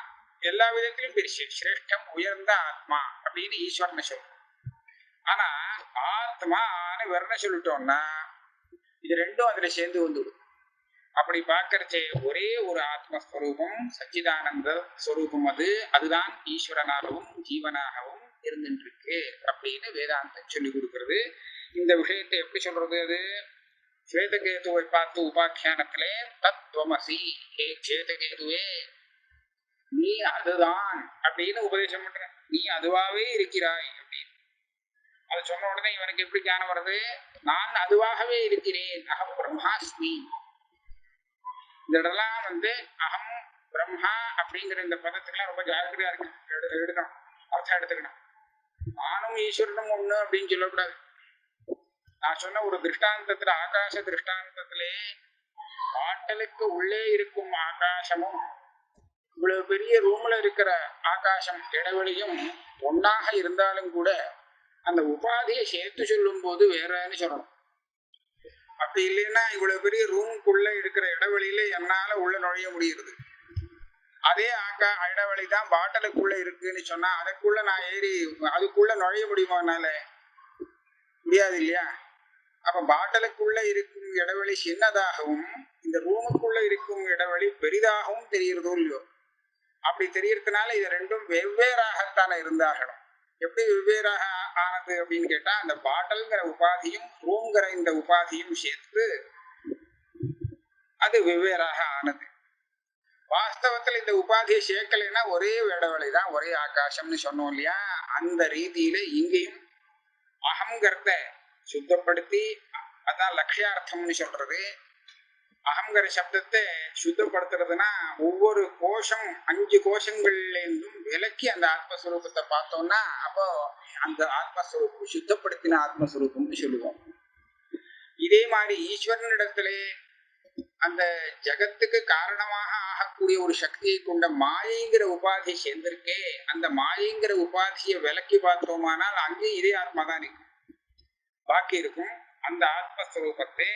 எல்லா விதத்திலும் பெரிய சிரேஷ்டம் உயர்ந்த ஆத்மா அப்படின்னு ஈஸ்வரனை சொல்றோம். ஆனா ஆத்மான்னு வெறும் சொல்லிட்டோம்னா இது ரெண்டும் அதுல சேர்ந்து வந்துடும். அப்படி பார்க்கறச்சே ஒரே ஒரு ஆத்மஸ்வரூபம் சச்சிதானந்த ஸ்வரூபம், அதுதான் ஈஸ்வரனாகவும் ஜீவனாகவும் இருந்துட்டு இருக்கு அப்படின்னு வேதாந்தம் சொல்லி கொடுக்கிறது. இந்த விஷயத்தை எப்படி சொல்றது? அது ஸ்வேதகேதுவை பார்த்து உபாக்கியானத்திலே தத்துவமசி, ஹே ஸ்வேதகேதுவே நீ அதுதான் அப்படின்னு உபதேசம் பண்ற, நீ அதுவாவே இருக்கிறாய் அப்படின்னு. அது சொன்ன உடனே இவனுக்கு எப்படி ஞானம் வருது? நான் அதுவாகவே இருக்கிறேன், அகம் பிரம்மாஸ்மி. இந்த இடம்லாம் அகம் பிரம்மா அப்படிங்கிற இந்த பதத்துக்கெல்லாம் ரொம்ப ஜாக்கிரதையா இருக்கு, எடுக்கணும், அர்த்தம் எடுத்துக்கணும். நானும் நானும் ஈஸ்வரனும் ஒண்ணு அப்படின்னு சொல்லக்கூடாது. நான் சொன்ன ஒரு திருஷ்டாந்தத்துல, ஆகாச திருஷ்டாந்தத்திலே பாட்டலுக்கு உள்ளே இருக்கும் ஆகாசமும் இவ்வளவு பெரிய ரூம்ல இருக்கிற ஆகாசம் இடைவெளியும் ஒன்னாக இருந்தாலும் கூட அந்த உபாதியை சேர்த்து சொல்லும் போது வேறன்னு சொல்லணும். அப்படி இல்லைன்னா இவ்வளவு பெரிய ரூமுக்குள்ள இருக்கிற இடைவெளியில என்னால உள்ள நுழைய முடியுது. அதே இடைவெளி தான் பாட்டலுக்குள்ள இருக்குன்னு சொன்னா அதுக்குள்ள நான் ஏறி அதுக்குள்ள நுழைய முடியுமானால முடியாது இல்லையா? அப்ப பாட்டலுக்குள்ள இருக்கும் இடைவெளி சின்னதாகவும் இந்த ரூமுக்குள்ள இருக்கும் இடைவெளி பெரிதாகவும் தெரியுறதோ இல்லையோ? அப்படி தெரியறதுனால இது ரெண்டும் வெவ்வேறாகத்தானே இருந்தாகணும். எப்படி வெவ்வேறாக ஆனது அப்படின்னு கேட்டா, அந்த பாட்டல்ங்கிற உபாதியும் ரூம்ங்கிற இந்த உபாதியும் சேர்த்து அது வெவ்வேறாக ஆனது. வாஸ்தவத்துல இந்த உபாதியை சேர்க்கலைன்னா ஒரே இடைவெளி தான், ஒரே ஆகாசம்னு சொன்னோம் இல்லையா? அந்த ரீதியில இங்கேயும் அகங்கிறத சுத்தப்படுத்தி, அதான் லட்சியார்த்தம்னு சொல்றது. அகங்கிற சப்தத்தை சுத்தப்படுத்துறதுன்னா ஒவ்வொரு கோஷம் 5 கோஷங்கள்ல இருந்தும் விலக்கி அந்த ஆத்மஸ்வரூபத்தை பார்த்தோம்னா அப்போ அந்த ஆத்மஸ்வரூபம் சுத்தப்படுத்தின ஆத்மஸ்வரூபம்னு சொல்லுவோம். இதே மாதிரி ஈஸ்வரனிடத்திலே அந்த ஜகத்துக்கு காரணமாக ஆகக்கூடிய ஒரு சக்தியை கொண்ட மாயைங்கிற உபாதி சேர்ந்திருக்கே, அந்த மாயைங்கிற உபாதியை விலக்கி பார்த்தோமானால் அங்கே இதே ஆத்மா தான் இருக்கும், பாக்கி இருக்கும். அந்த ஆத்மஸ்வரூபத்தை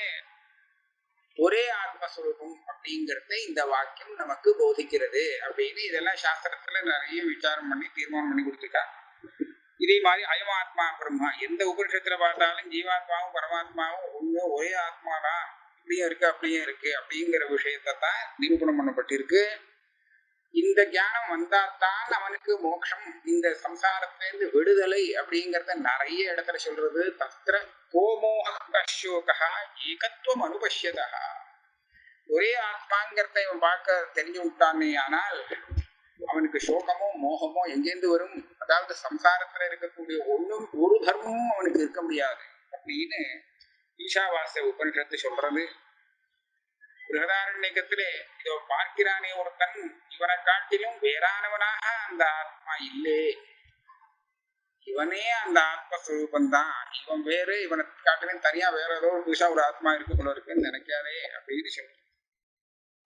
ஒரே ஆத்மஸ்வரூபம் அப்படிங்கிறத இந்த வாக்கியம் நமக்கு போதிக்கிறது அப்படின்னு இதெல்லாம் சாஸ்திரத்துல நிறைய விசாரம் பண்ணி தீர்மானம் பண்ணி கொடுத்துருக்காங்க. இதே மாதிரி அயமாத்மா பிரம்மா, எந்த உபனிஷத்துல பார்த்தாலும் ஜீவாத்மாவும் பரமாத்மாவும் ஒண்ணு ஒரே ஆத்மாதான், இப்படியும் இருக்கு அப்படியும் இருக்கு அப்படிங்கிற விஷயத்தான் நிரூபணம் பண்ணப்பட்டிருக்கு. இந்த ஞானம் வந்தாத்தான் அவனுக்கு மோட்சம், இந்த சம்சாரத்திலிருந்து விடுதலை அப்படிங்கிறத நிறைய இடத்துல சொல்றது. தத்திர கோமோகா ஏகத்துவம் அனுபஷ்யதா. ஒரே ஆத்மாங்கிறத இவன் பார்க்க தெரிஞ்சு விட்டானே ஆனால் அவனுக்கு சோகமோ மோகமோ எங்கேருந்து வரும்? அதாவது சம்சாரத்துல இருக்கக்கூடிய ஒரு தர்மமும் அவனுக்கு இருக்க முடியாது அப்படின்னு ஈஷாவாஸ்ய உபனிஷத்து சொல்றது. பிருகதாரண்யத்திலே இதோ பார்க்கிறானே ஒருத்தன், இவனை காட்டிலும் வேறானவனாக அந்த ஆத்மா இல்லே, இவனே அந்த ஆத்மஸ்வரூபந்தான், இவன் வேறு, இவனை காட்டிலும் தனியா வேற ஏதோ ஒரு புதுசா ஒரு ஆத்மா இருக்கு போல இருக்குன்னு நினைக்காதே அப்படின்னு சொல்லு.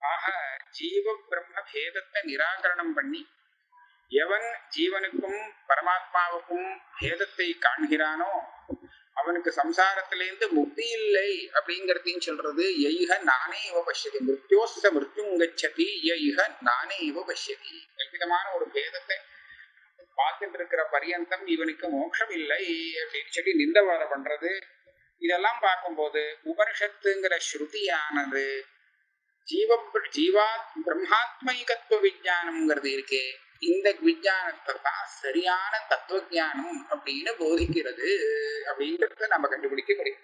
ஆக ஜீவ பிரம்ம பேதத்தை நிராகரணம் பண்ணி எவன் ஜீவனுக்கும் பரமாத்மாவுக்கும் பேதத்தை காண்கிறானோ அவனுக்கு சம்சாரத்திலேருந்து முக்தி இல்லை அப்படிங்கிறதையும் சொல்றது. யைக நானே இவ பஷ்யதி மிருத்யோஸ்த மிருத்யுங்கச்சதி யைக நானே இவ பஷ்யதி. கல்பிதமான ஒரு பேதத்தை பார்த்துட்டு இருக்கிற பரியந்தம் இவனுக்கு மோட்சம் இல்லை அப்படின்னு சொல்லி நிந்தவாதம் பண்றது. இதெல்லாம் பார்க்கும்போது உபனிஷத்துங்கிற ஸ்ருதியானது ஜீவா பிரம்மாத்மைகத்துவ விஜயானம்ங்கிறது இருக்கே, இந்த விஜயானத்தை தான் சரியான தத்துவ ஜானம் அப்படின்னு போதிக்கிறது அப்படிங்கறத நம்ம கண்டுபிடிக்க முடியும்.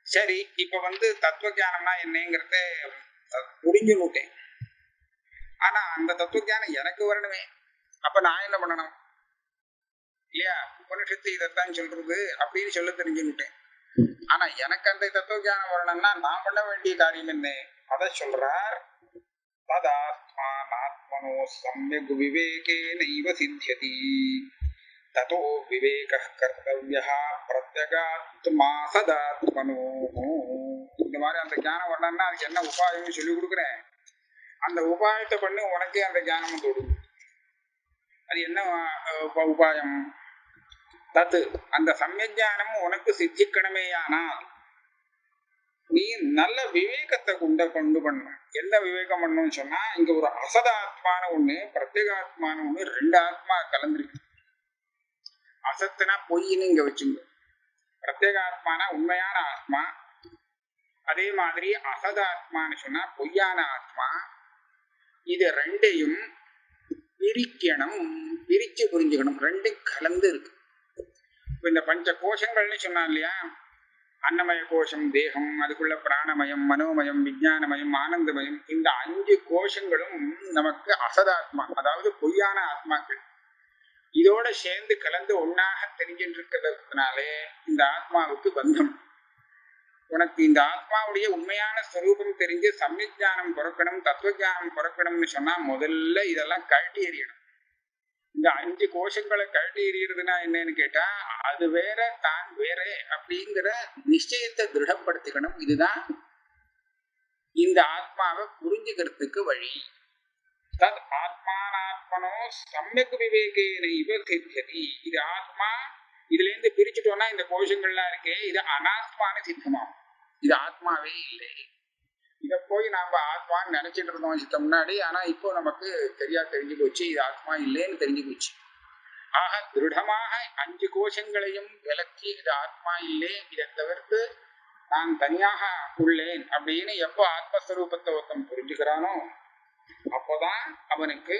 சரி, இப்ப தத்துவ ஜானம்னா என்னங்கிறத புரிஞ்சுட்டேன். ஆனா அந்த தத்துவ ஜானம் எனக்கு வரணுமே, அப்ப நான் என்ன பண்ணணும் இல்லையா? உபனிஷத்து இதைத்தான் சொல்றது அப்படின்னு சொல்ல தெரிஞ்சுட்டேன். ஆனா எனக்கு அந்த தத்துவ ஜானம் வரணும்னா நான் பண்ண வேண்டிய காரியம் என்ன? அதை சொல்றார். ததாத்மாத்மனோ சம்யக் விவேகேனைவ சித்யதி ததோ விவேகः கர்த்தவ்யः பிரத்யகாத்மா சதாத்மனோ. இந்த மாதிரி அந்த ஞானம் வரணும்னா அதுக்கு என்ன உபாயம் சொல்லி கொடுக்குறேன். அந்த உபாயத்தை பண்ணி உனக்கே அந்த ஞானம் தொடும். அது என்ன உபாயம்? தத்து அந்த சம்யஜானம் உனக்கு சித்திக்கணுமேயானால் நீ நல்ல விவேகத்தை கொண்டு பண்ணணும். என்ன விவேகம் பண்ணணும்னு சொன்னா, இங்க ஒரு அசதாத்மான ஒண்ணு பிரத்யேகாத்மான ஒண்ணு, 2 ஆத்மா கலந்துருக்கு. அசத்துனா பொய்ன்னு இங்க வச்சுங்க, பிரத்யேகாத்மான உண்மையான ஆத்மா. அதே மாதிரி அசதாத்மான்னு சொன்னா பொய்யான ஆத்மா. இது ரெண்டையும் பிரிக்கணும், பிரிச்சு புரிஞ்சுக்கணும். 2 கலந்து இருக்கு. இந்த பஞ்ச கோஷங்கள்னு சொன்னா இல்லையா, அன்னமய கோஷம் தேகம், அதுக்குள்ள பிராணமயம், மனோமயம், விஞ்ஞானமயம், ஆனந்தமயம், இந்த 5 கோஷங்களும் நமக்கு அசதாத்மா, அதாவது பொய்யான ஆத்மாக்கள். இதோட சேர்ந்து கலந்து ஒன்னாக தெரிஞ்சுட்டு இருக்கிறதுனாலே இந்த ஆத்மாவுக்கு பந்தம். உனக்கு இந்த ஆத்மாவுடைய உண்மையான ஸ்வரூபம் தெரிஞ்சு சம்யஜானம் பிறக்கணும், தத்துவஜானம் பிறக்கணும்னு சொன்னா முதல்ல இதெல்லாம் கழட்டி எறியணும். இந்த 5 கோஷங்களை கழட்டி எறிகிறதுனா என்னன்னு கேட்டா, அது வேற தான் வேற அப்படிங்கிற நிச்சயத்தை திருடப்படுத்திக்கணும். இதுதான் இந்த ஆத்மாவை புரிஞ்சுக்கிறதுக்கு வழி. தத் ஆத்மானாத்மனோ சம்யக் விவேகேனைவ சித்தியதி. இது ஆத்மா, இதுல இருந்து பிரிச்சுட்டோம்னா இந்த கோஷங்கள்லாம் இருக்கே, இது அனாத்மான்னு சித்தமாகும். இது ஆத்மாவே இல்லை. இதை போய் நாம ஆத்மான்னு நினைச்சிட்டு இருந்தோம் சித்த முன்னாடி. ஆனா இப்போ நமக்கு தெரிஞ்சு போச்சு, இது ஆத்மா இல்லைன்னு தெரிஞ்சு போச்சு. ஆக திருடமாக 5 கோஷங்களையும் விலக்கி இது ஆத்மா இல்லை, இதை தவிர்த்து நான் தனியாக உள்ளேன் அப்படின்னு எப்போ ஆத்மஸ்வரூபத்தை ஒருத்தன் புரிஞ்சுக்கிறானோ அப்போதான் அவனுக்கு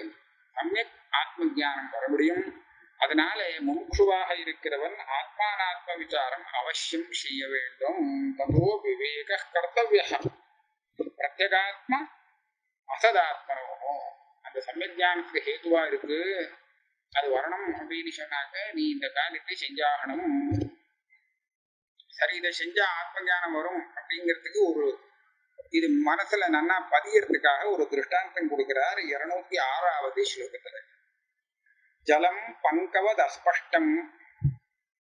சமயக் ஆத்ம ஞானம் வர முடியும். அதனால முமுட்சுவாக இருக்கிறவன் ஆத்மானாத்ம விசாரம் அவசியம் செய்ய வேண்டும். ததோ விவேக கர்த்தவிய பிரத்யேகாத்ம அசதாத்மனோ. அந்த சமயக் ஞானத்துக்கு ஹேதுவா இருக்கு, அது வரணும் அப்படின்னு சொன்னாக்க நீ இந்த காரியத்தை செஞ்சாகணும். சரி, இதை செஞ்சா ஆத்ம ஞானம் வரும் அப்படிங்கிறதுக்கு ஒரு இது மனசுல நன்னா பதியறதுக்காக ஒரு திருஷ்டாந்தம் கொடுக்கிறார் 206வது ஸ்லோகத்துல. ஜலம் பங்கவத் அஸ்பஷ்டம்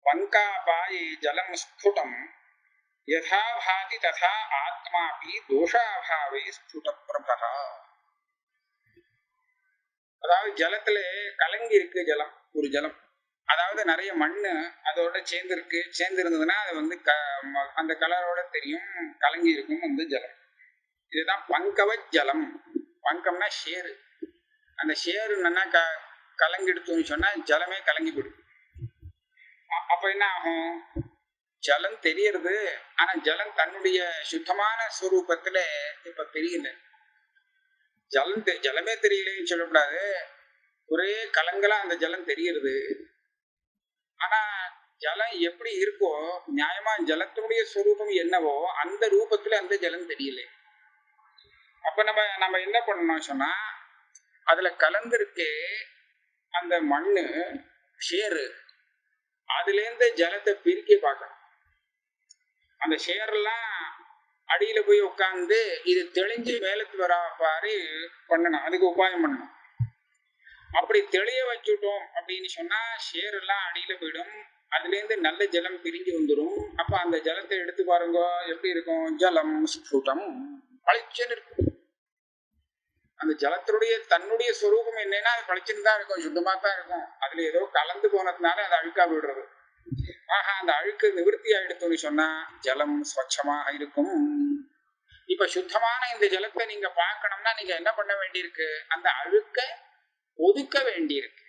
பங்காபாயே ஜலம் ஸ்புடம் யதா பாதி ததா ஆத்மாபி தோஷாபாவே ஸ்புட பிரபா. அதாவது ஜலத்துல கலங்கி இருக்கு, ஜலம் ஒரு ஜலம், அதாவது நிறைய மண்ணு அதோட சேர்ந்து இருந்ததுன்னா அது அந்த கலரோட தெரியும், கலங்கி இருக்கும் ஜலம். இதுதான் பங்கவத் ஜலம். பங்கம்னா ஷேரு. அந்த ஷேரு என்னன்னா கலங்கிடுத்துன்னு சொன்னா ஜலமே கலங்கி போடும். அப்ப என்ன ஆகும்? ஜலம் தெரியறது, ஆனா ஜலம் தன்னுடைய சுத்தமான ஸ்வரூபத்துல இப்ப தெரியல. ஜலமே தெரியலன்னு சொல்லக்கூடாது, ஒரே கலங்கலா அந்த ஜலம் தெரியறது. ஆனா ஜலம் எப்படி இருக்கோ நியாயமா ஜலத்தினுடைய ஸ்வரூபம் என்னவோ அந்த ரூபத்துல அந்த ஜலம் தெரியல. அப்ப நம்ம என்ன பண்ணணும் சொன்னா, அதுல கலந்துருக்கு அந்த மண்ணு ஷேரு, அதுல இருந்து ஜலத்தை பிரிக்க பார்க்கணும். அந்த ஷேர்லாம் அடியில போய் உட்கார்ந்து இது தெளிஞ்சு மேலத்து வர பாரு பண்ணணும், அதுக்கு உபாயம் பண்ணணும். அப்படி தெளிய வச்சுட்டோம் அப்படின்னு சொன்னா ஷேர் எல்லாம் அடியில போயிடும், அதுல இருந்து நல்ல ஜலம் பிரிஞ்சு வந்துடும். அப்ப அந்த ஜலத்தை எடுத்து பாருங்க, எப்படி இருக்கும்? ஜலம் ஸ்புடம், பளிச்சுன்னு இருக்கும். அந்த ஜலத்தினுடைய தன்னுடைய ஸ்வரூபம் என்னன்னா அது பளிச்சுன்னு தான் இருக்கும், சுத்தமா தான் இருக்கும். அதுல ஏதோ கலந்து போனதுனால அது அழுக்கா விடுறது. ஆஹா, அந்த அழுக்கு நிவர்த்தி ஆயிடுத்துன்னு சொன்னா ஜலம் ஸ்வச்சமாக இருக்கும். இப்ப சுத்தமான இந்த ஜலத்தை நீங்க பார்க்கணும்னா நீங்க என்ன பண்ண வேண்டியிருக்கு? அந்த அழுக்க ஒதுக்க வேண்டியிருக்கு.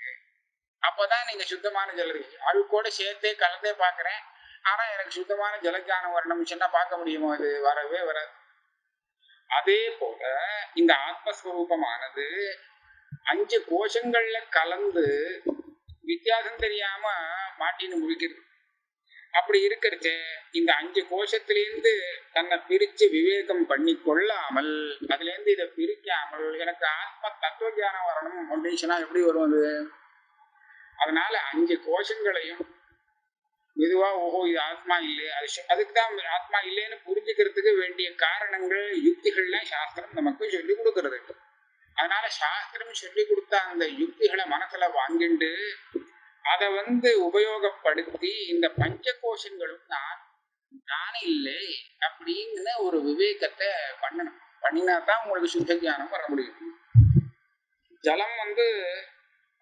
அப்பதான் நீங்க சுத்தமான ஜலம், அழுக்கோட சேர்த்தே கலந்தே பாக்குறேன் ஆனா எனக்கு சுத்தமான ஜலஜானம் வரணும்னு சொன்னா பார்க்க முடியுமோ? அது வரவே வராது. அதே போல இந்த ஆத்மஸ்வரூபமானது 5 கோஷங்கள்ல கலந்து வித்தியாசம் தெரியாம மாட்டின்னு முழிக்கிறது. அப்படி இருக்கிறது இந்த 5 கோஷத்திலிருந்து தன்னை பிரிச்சு விவேகம் பண்ணி கொள்ளாமல், அதுல இருந்து இதை பிரிக்காமல் எனக்கு ஆத்ம தத்துவ ஞானம் வரணும் அப்படின்னு சொன்னா எப்படி வரும் அது? அதனால 5 கோஷங்களையும் மெதுவா ஓஹோ இது ஆத்மா இல்லை, அதுக்குதான் ஆத்மா இல்லைன்னு புரிஞ்சுக்கிறதுக்கு வேண்டிய காரணங்கள் யுக்திகள்லாம் சாஸ்திரம் நமக்கு சொல்லி கொடுக்கறது. அதனால சாஸ்திரம் சொல்லி கொடுத்த அந்த யுக்திகளை மனசுல வாங்கிண்டு அதை உபயோகப்படுத்தி இந்த பஞ்ச கோஷங்களும் நான் இல்லை அப்படிங்கிற ஒரு விவேகத்தை பண்ணணும். பண்ணினாதான் உங்களுக்கு சுத்த ஞானம் வர முடியும். ஜலம்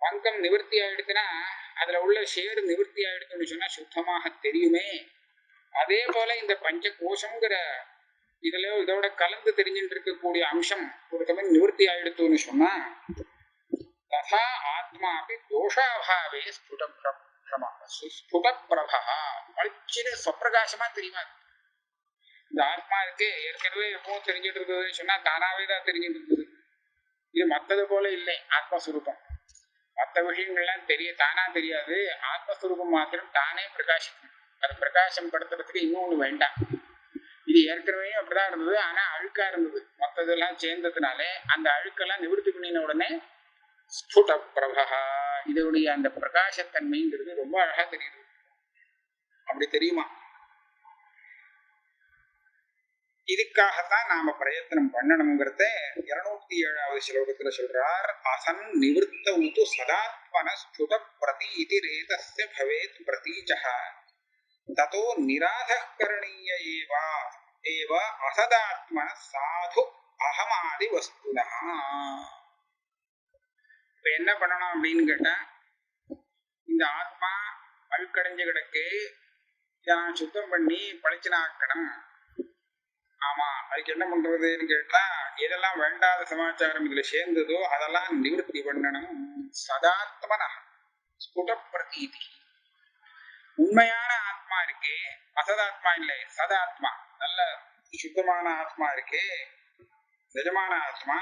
பங்கம் நிவர்த்தி ஆயிடுச்சுன்னா அதுல உள்ள ஷேடு நிவர்த்தி ஆயிடுச்சுன்னு சொன்னா சுத்தமாக தெரியுமே. அதே போல இந்த பஞ்ச கோஷங்கிற இதோட கலந்து தெரிஞ்சுட்டு இருக்கக்கூடிய அம்சம் ஒரு சமயம் நிவர்த்தி ஆயிடுச்சுன்னு சொன்னா ததா ஆத்மாபி தோஷாபாவே ஸ்புட பிரபா, பளிச்சுன்னு சொப்பிரகாசமா தெரியுமா? இந்த ஆத்மா இருக்கு ஏற்கனவே எப்பவும் தெரிஞ்சுட்டு இருந்ததுன்னு சொன்னா தானாவே தான் தெரிஞ்சுட்டு இருந்தது. இது மற்றது போல இல்லை ஆத்மஸ்வரூபம். மற்ற விஷயங்கள்லாம் தானா தெரியாது, ஆத்மஸ்வரூபம் மாத்திரம் தானே பிரகாசிக்கும். அது பிரகாசம் படுத்துறதுக்கு இன்னொன்னு வேண்டாம். இது ஏற்கனவே அப்படிதான் இருந்தது, ஆனா அழுக்கா இருந்தது. மற்றதெல்லாம் சேர்ந்ததுனாலே அந்த அழுக்கெல்லாம் நிவர்த்தி பண்ணின உடனே ஸ்புட பிரபா, இதனுடைய அந்த பிரகாசத்தன்மைங்கிறது ரொம்ப அழகா தெரியுது. அப்படி தெரியுமா? இதுக்காகத்தான் நாம பிரயத்தனம் பண்ணணுங்கிறத 207வது ஸ்லோகத்துல சொல்றார். அசன் நிவர்த்த உது சதாத்மன ஸ்புட பிரதீதி ரேதஸ்ய பவேத் பிரதீஜஹ ததோ நிராதः கரணீய ஏவ அசதாத்மன சாது அகமாதி வஸ்துனா. இப்ப என்ன பண்ணணும் அப்படின்னு கேட்டா, இந்த ஆத்மா அழுக்கடைஞ்சு கிடக்கு, இதை நான் சுத்தம் பண்ணி பளிச்சுனாக்கணும். ஆமா, அதுக்கு என்ன பண்றதுன்னு கேட்டா, எதெல்லாம் வேண்டாத சமாச்சாரம் இதுல சேர்ந்ததோ அதெல்லாம் நிவர்த்தி பண்ணணும். சதாத்மன ஸ்புட பிரதீதி, உண்மையான ஆத்மா இருக்கே, அசதாத்மா இல்லை, சதாத்மா, நல்ல சுத்தமான ஆத்மா இருக்கே, நிஜமான ஆத்மா,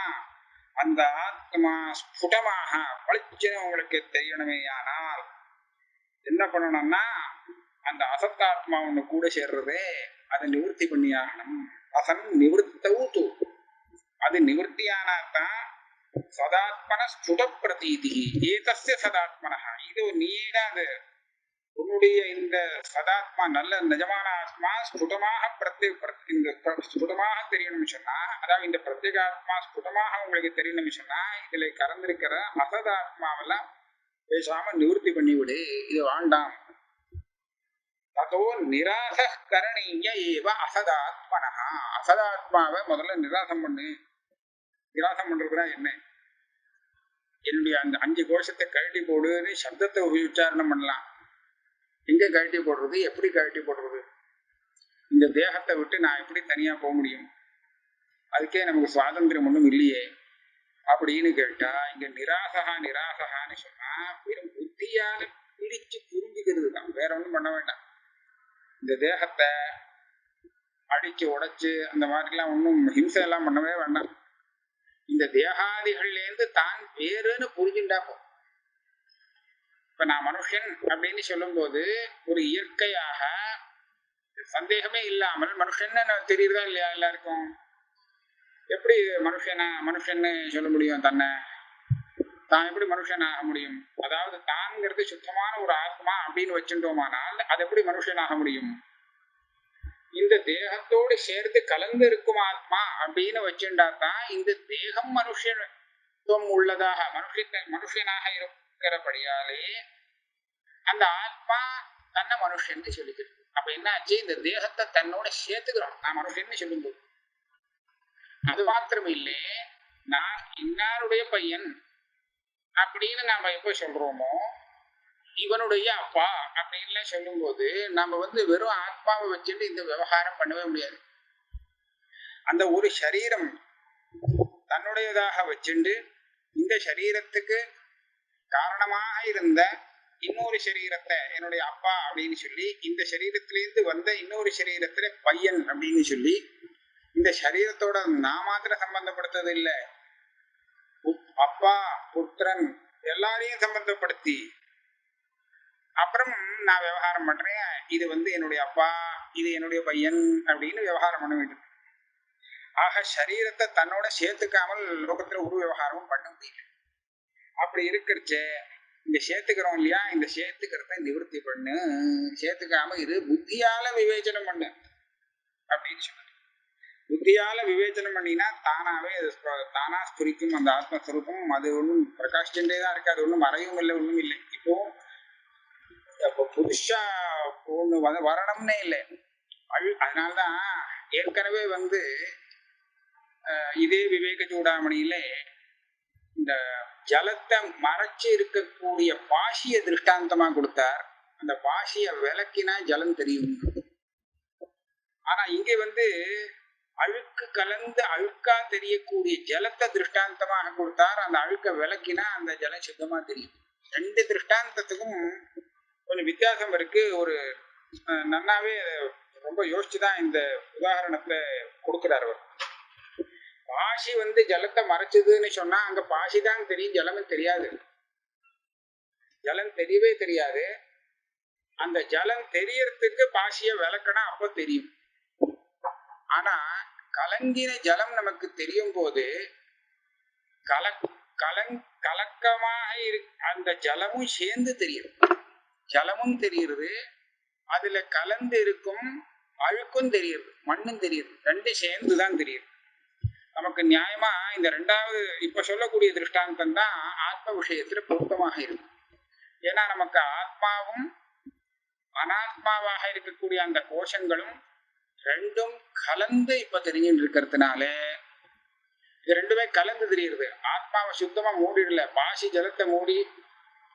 அந்த ஆத்மா ஸ்புடமாக பளிச்சுன்னு உங்களுக்கு தெரியணுமே. ஆனால் என்ன பண்ணணும்னா, அந்த அசத்தாத்மா ஒண்ணு கூட சேர்றதே அதை நிவர்த்தி பண்ணியாகணும். அசன் நிவர்த்தவுது, அது நிவர்த்தியானாத்தான் சதாத்மன ஸ்புட பிரதீதி ஏதஸ்ய சதாத்மன. இது நீடா அது உன்னுடைய இந்த சதாத்மா நல்ல நிஜமான ஆத்மா ஸ்புடமாக ஸ்புடமாக தெரியணும்னு சொன்னா, அதாவது இந்த பிரத்யேகாத்மா ஸ்புடமாக உங்களுக்கு தெரியணும்னு சொன்னா, இதுல கலந்திருக்கிற அசதாத்மாவெல்லாம் பேசாம நிவர்த்தி பண்ணிவிடு, இது வேண்டாம். ததோ நிராசः கரணீய ஏவ அசதாத்மன. அசதாத்மாவை முதல்ல நிராசம் பண்ணு. நிராசம் பண்றதுனா என்ன? என்னுடைய அந்த 5 கோஷத்தை கழட்டி போடுன்னு சப்தத்தை உச்சாரணம் பண்ணலாம். எங்க கழட்டி போடுறது, எப்படி கழட்டி போடுறது? இந்த தேகத்தை விட்டு நான் எப்படி தனியா போக முடியும்? அதுக்கே நமக்கு சுவாதந்திரம் ஒன்றும் இல்லையே அப்படின்னு கேட்டா, இங்க நிராசகான்னு சொன்னா வெறும் புத்தியால பிடிச்சு புரிஞ்சுக்கிறது தான், வேற ஒன்றும் பண்ண வேண்டாம். இந்த தேகத்தை அடிச்சு உடைச்சு அந்த மாதிரிலாம் ஒன்றும் ஹிம்சை எல்லாம் பண்ணவே வேண்டாம். இந்த தேகாதிகள்லேருந்து தான் வேறுன்னு புரிஞ்சுட்டாப்போ. இப்ப நான் மனுஷன் அப்படின்னு சொல்லும் போது ஒரு இயற்கையாக சந்தேகமே இல்லாமல் மனுஷன்னு தெரியுறதா இல்லையா எல்லாருக்கும்? எப்படி மனுஷன்னு சொல்ல முடியும்? தான் எப்படி மனுஷன் ஆக முடியும்? அதாவது தான்ங்கிறது சுத்தமான ஒரு ஆத்மா அப்படின்னு வச்சுட்டோமானால் அது எப்படி மனுஷன் ஆக முடியும்? இந்த தேகத்தோடு சேர்த்து கலந்து இருக்கும் ஆத்மா அப்படின்னு வச்சுட்டா தான் இந்த தேகம் மனுஷத்துவம் உள்ளதாக மனுஷனாக இருக்கிறபடியாலே அந்த ஆத்மா தன்னை மனுஷன் சொல்லிக்கிறது. அப்ப என்ன ஆச்சு? இந்த தேகத்தை தன்னோட சேர்த்துக்கிறோம் நான் மனுஷன் சொல்லும்போது. அது மாத்திரம் இல்லை, நான் இன்னாருடைய பையன் அப்படின்னு நாம எப்ப சொல்றோமோ, இவனுடைய அப்பா அப்படின்னு சொல்லும் போது நம்ம வெறும் ஆத்மாவை வச்சுட்டு இந்த விவகாரம் பண்ணவே முடியாது. அந்த ஒரு சரீரம் தன்னுடையதாக வச்சுண்டு இந்த சரீரத்துக்கு காரணமாக இருந்த இன்னொரு சரீரத்தை என்னுடைய அப்பா அப்படின்னு சொல்லி, இந்த சரீரத்திலிருந்து வந்த இன்னொரு சரீரத்துல பையன் அப்படின்னு சொல்லி, இந்த சரீரத்தோட நான் மாத்திரம் சம்பந்தப்படுத்துறது இல்லை, அப்பா புத்திரன் எல்லாரையும் சம்பந்தப்படுத்தி அப்புறம் நான் விவகாரம் பண்றேன். இது என்னுடைய அப்பா, இது என்னுடைய பையன் அப்படின்னு விவகாரம் பண்ண வேண்டும். ஆக சரீரத்தை தன்னோட சேர்த்துக்காமல் லோகத்துல ஒரு விவகாரமும் பண்ண முடியல. அப்படி இருக்கிறச்ச இந்த சேர்த்துக்கிறோம் இல்லையா, இந்த சேர்த்துக்கிறத நிவர்த்தி பண்ணு, சேர்த்துக்காம இது புத்தியால விவேச்சனம் பண்ணு அப்படின்னு சொன்ன. புத்தியால விவேச்சனம் பண்ணினா தானா ஸ்புரிக்கும் அந்த ஆத்மஸ்வரூபம். அது ஒன்றும் பிரகாஷிச்சுட்டே தான் இருக்கு, அது ஒன்றும் மறையும் இல்லை, ஒன்றும் இல்லை. இப்போ புதுசா ஒண்ணு வரணும்னே இல்லை. அதனால்தான் ஏற்கனவே இதே விவேக சூடாமணியில இந்த ஜலத்தை மறைச்சு இருக்கக்கூடிய பாசிய திருஷ்டாந்தமா கொடுத்தார். அந்த பாசிய விளக்கினா ஜலம் தெரியும். ஆனா இங்க அழுக்கு கலந்து அழுக்கா தெரியக்கூடிய ஜலத்தை திருஷ்டாந்தமாக கொடுத்தார். அந்த அழுக்க விளக்கினா அந்த ஜலம் சுத்தமா தெரியும். 2 திருஷ்டாந்தத்துக்கும் கொஞ்சம் வித்தியாசம் இருக்கு. ஒரு நன்னாவே ரொம்ப யோசிச்சுதான் இந்த உதாரணத்தை கொடுக்கிறார் அவர். பாசி ஜலத்தை மறைச்சதுன்னு சொன்னா அங்க பாசி தான் தெரியும், ஜலமும் தெரியாது. ஜலம் தெரியவே தெரியாது. அந்த ஜலம் தெரியறதுக்கு பாசிய விளக்கணும், அப்ப தெரியும். ஆனா கலங்கின ஜலம் நமக்கு தெரியும் போது கலக்கமாக அந்த ஜலமும் சேர்ந்து தெரியும். ஜலமும் தெரியுது, அதுல கலந்து இருக்கும் அழுக்கும் தெரியுது, மண்ணும் தெரியுது, ரெண்டும் சேர்ந்துதான் தெரியுது. நமக்கு நியாயமா இந்த ரெண்டாவது இப்ப சொல்லக்கூடிய திருஷ்டாந்தம் தான் ஆத்ம விஷயத்துல பொருத்தமாக இருக்கு. ஏன்னா நமக்கு ஆத்மாவும் அனாத்மாவாக இருக்கக்கூடிய அந்த கோஷங்களும் ரெண்டும் கலந்து இப்ப தெரிஞ்சுட்டு இருக்கிறதுனால இது ரெண்டுமே கலந்து தெரியுது. ஆத்மாவை சுத்தமா மூடிடல, பாசி ஜலத்தை மூடி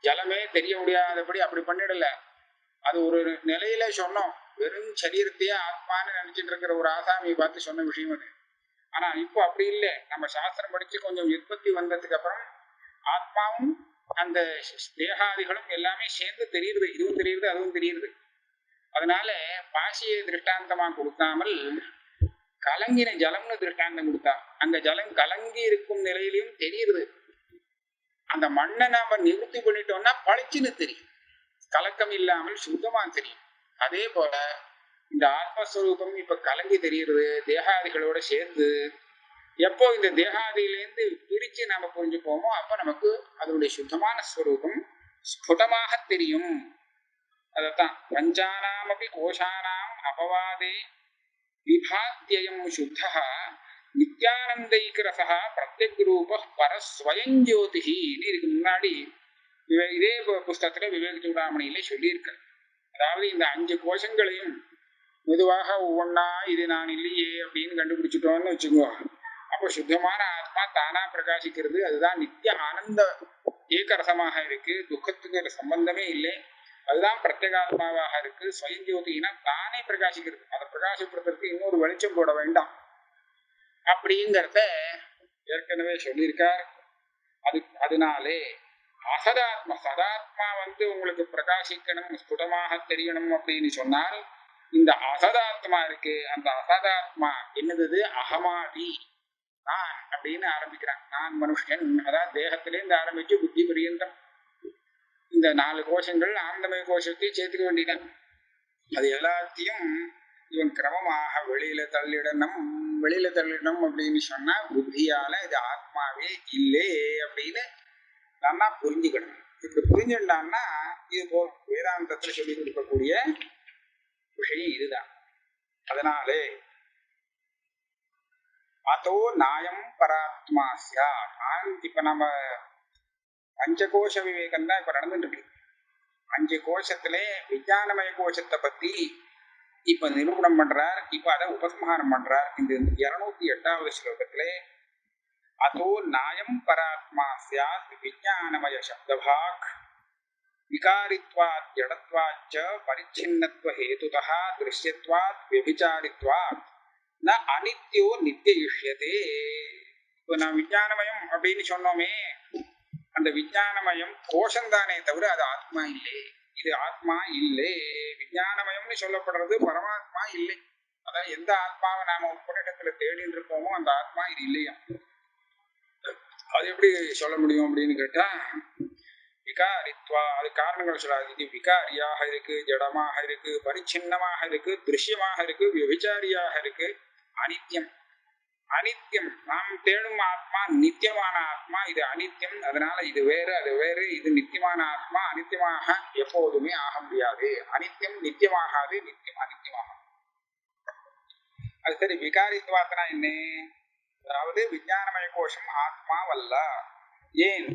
ஜலமே தெரிய முடியாதபடி அப்படி பண்ணிடல. அது ஒரு நிலையில சொன்னோம், வெறும் சரீரத்தையே ஆத்மான்னு நினைச்சிட்டு இருக்கிற ஒரு ஆசாமியை பார்த்து சொன்ன விஷயம் அது. ஆனா இப்போ அப்படி இல்லை. நம்ம சாஸ்திரம் படிச்சு கொஞ்சம் உற்பத்தி வந்ததுக்கு அப்புறம் ஆத்மாவும் அந்த தேகாதிகளும் எல்லாமே சேர்ந்து தெரியுது. இதுவும் தெரியுது, அதுவும் தெரியுது. அதனால பாசியை திருஷ்டாந்தமா கொடுக்காமல் கலங்கின ஜலம்னு திருஷ்டாந்தம் கொடுத்தா, அங்க ஜலம் கலங்கி இருக்கும் நிலையிலையும் தெரியுது. அந்த மண்ணை நாம நிவர்த்தி பண்ணிட்டோம்னா பளிச்சுன்னு தெரியும், கலக்கம் இல்லாமல் சுத்தமா தெரியும். அதே போல இந்த ஆத்மஸ்வரூபம் இப்ப கலங்கி தெரியுது தேகாதிகளோட சேர்ந்து. எப்போ இந்த தேகாதியிலேருந்து பிரிச்சு நாம புரிஞ்சுப்போமோ அப்ப நமக்கு அதனுடைய சுத்தமான ஸ்வரூபம் ஸ்புடமாக தெரியும். அதத்தான் பஞ்சானாம் அப்படி கோஷானாம் அபவாதே விபாத்தியம் சுத்தா நித்யானந்தைக ரசா பிரத்யக் ரூப பரஸ்வயஞ்சோதிஹி. இதுக்கு முன்னாடி இதே புஸ்தகத்துல விவேக சூடாமணியில சொல்லியிருக்க. அதாவது இந்த 5 கோஷங்களையும் மெதுவாக ஒவ்வொன்னா இது நான் இல்லையே அப்படின்னு கண்டுபிடிச்சிட்டோம்னு வச்சுக்கோ, அப்போ சுத்தமான ஆத்மா தானா பிரகாசிக்கிறது. அதுதான் நித்திய ஆனந்த ஏகரசமாக இருக்கு, துக்கத்துக்கு சம்பந்தமே இல்லை. அதுதான் பிரத்யேகாத்மாவாக இருக்கு. ஸ்வயஞ்சோதினா தானே பிரகாசிக்கிறது. அதை பிரகாசப்படுத்துறதுக்கு இன்னொரு வெளிச்சம் போட வேண்டாம் அப்படிங்கிறத ஏற்கனவே சொல்லியிருக்கார். அதனாலே அசதாத்மா சதாத்மா உங்களுக்கு பிரகாசிக்கணும், ஸ்புடமாக தெரியணும் அப்படின்னு சொன்னால் இந்த அசதாத்மா இருக்கு. அந்த அசதாத்மா என்னது? அகமாதி, நான் அப்படின்னு ஆரம்பிக்கிறான். நான் மனுஷன், அதான் தேகத்திலேருந்து ஆரம்பிச்சு புத்தி பரியந்தம் இந்த 4 கோஷங்கள் ஆனந்தமய கோஷத்தையும் சேர்த்துக்க வேண்டியதான். அது எல்லாத்தையும் இவன் கிரமமாக வெளியில தள்ளிடணும் அப்படின்னு சொன்னா புத்தியால இது ஆத்மாவே இல்லை அப்படின்னு நல்லா புரிஞ்சுக்கணும். இப்படி புரிஞ்சுட்டான்னா இது போல் வேதாந்தத்துல சொல்லி கொடுக்கக்கூடிய விஷயம் இதுதான். அதனாலே அதோ நாயம் பராத்மா சாத். இப்ப நம்ம பஞ்சகோஷ விவேகம் தான் இப்ப நடந்துட்டு இருக்கு. 5 கோஷத்திலே விஞ்ஞானமய கோஷத்தை பத்தி இப்ப நிரூபணம் பண்றார். இப்ப அதை உபசம்ஹாரம் பண்றார். இந்த 208வது ஸ்லோகத்திலே அதோ நாயம் பராத்மா சாத் விஞ்ஞானமய சப்தபாக் விகாரித்வாத் ஜடத்வாச்ச பரிச்சின்னத்வ ஹேதுதः திருஷ்யத்வாத் விபிசாரித்வாத் ந அனித்யோ நித்தியிஷ்யதே. இப்போ நான் விஞ்ஞானமயம் அப்படின்னு சொன்னோமே, அந்த விஞ்ஞானமயம் கோஷந்தானே தவிர அது ஆத்மா இல்லை. இது ஆத்மா இல்லை. விஞ்ஞானமயம்னு சொல்லப்படுறது பரமாத்மா இல்லை. அதான் எந்த ஆத்மாவை நாம உபநிடத்துல தேடிட்டு இருக்கோமோ அந்த ஆத்மா இது இல்லையா. அது எப்படி சொல்ல முடியும் அப்படின்னு கேட்டா, விகாரித்வா, அது காரணங்கள் சொல்லாது. இது விகாரியாக இருக்கு, ஜடமாக இருக்கு, பரிச்சின்னமாக இருக்கு, திருஷ்யமாக இருக்கு, விபச்சாரியாக இருக்கு, அனித்யம். அனித்யம் நாம் தேடும் ஆத்மா நித்தியமான ஆத்மா, இது அனித்யம். அதனால இது வேறு அது வேறு. இது நித்தியமான ஆத்மா அனித்தியமாக எப்போதுமே ஆக முடியாது. அனித்யம் நித்தியமாகாது, நித்தியம் அனித்தியமாக. அது சரி, விகாரித்வாத்னா என்ன? அதாவது விஞ்ஞானமய கோஷம் ஆத்மாவல்ல. ஏன்?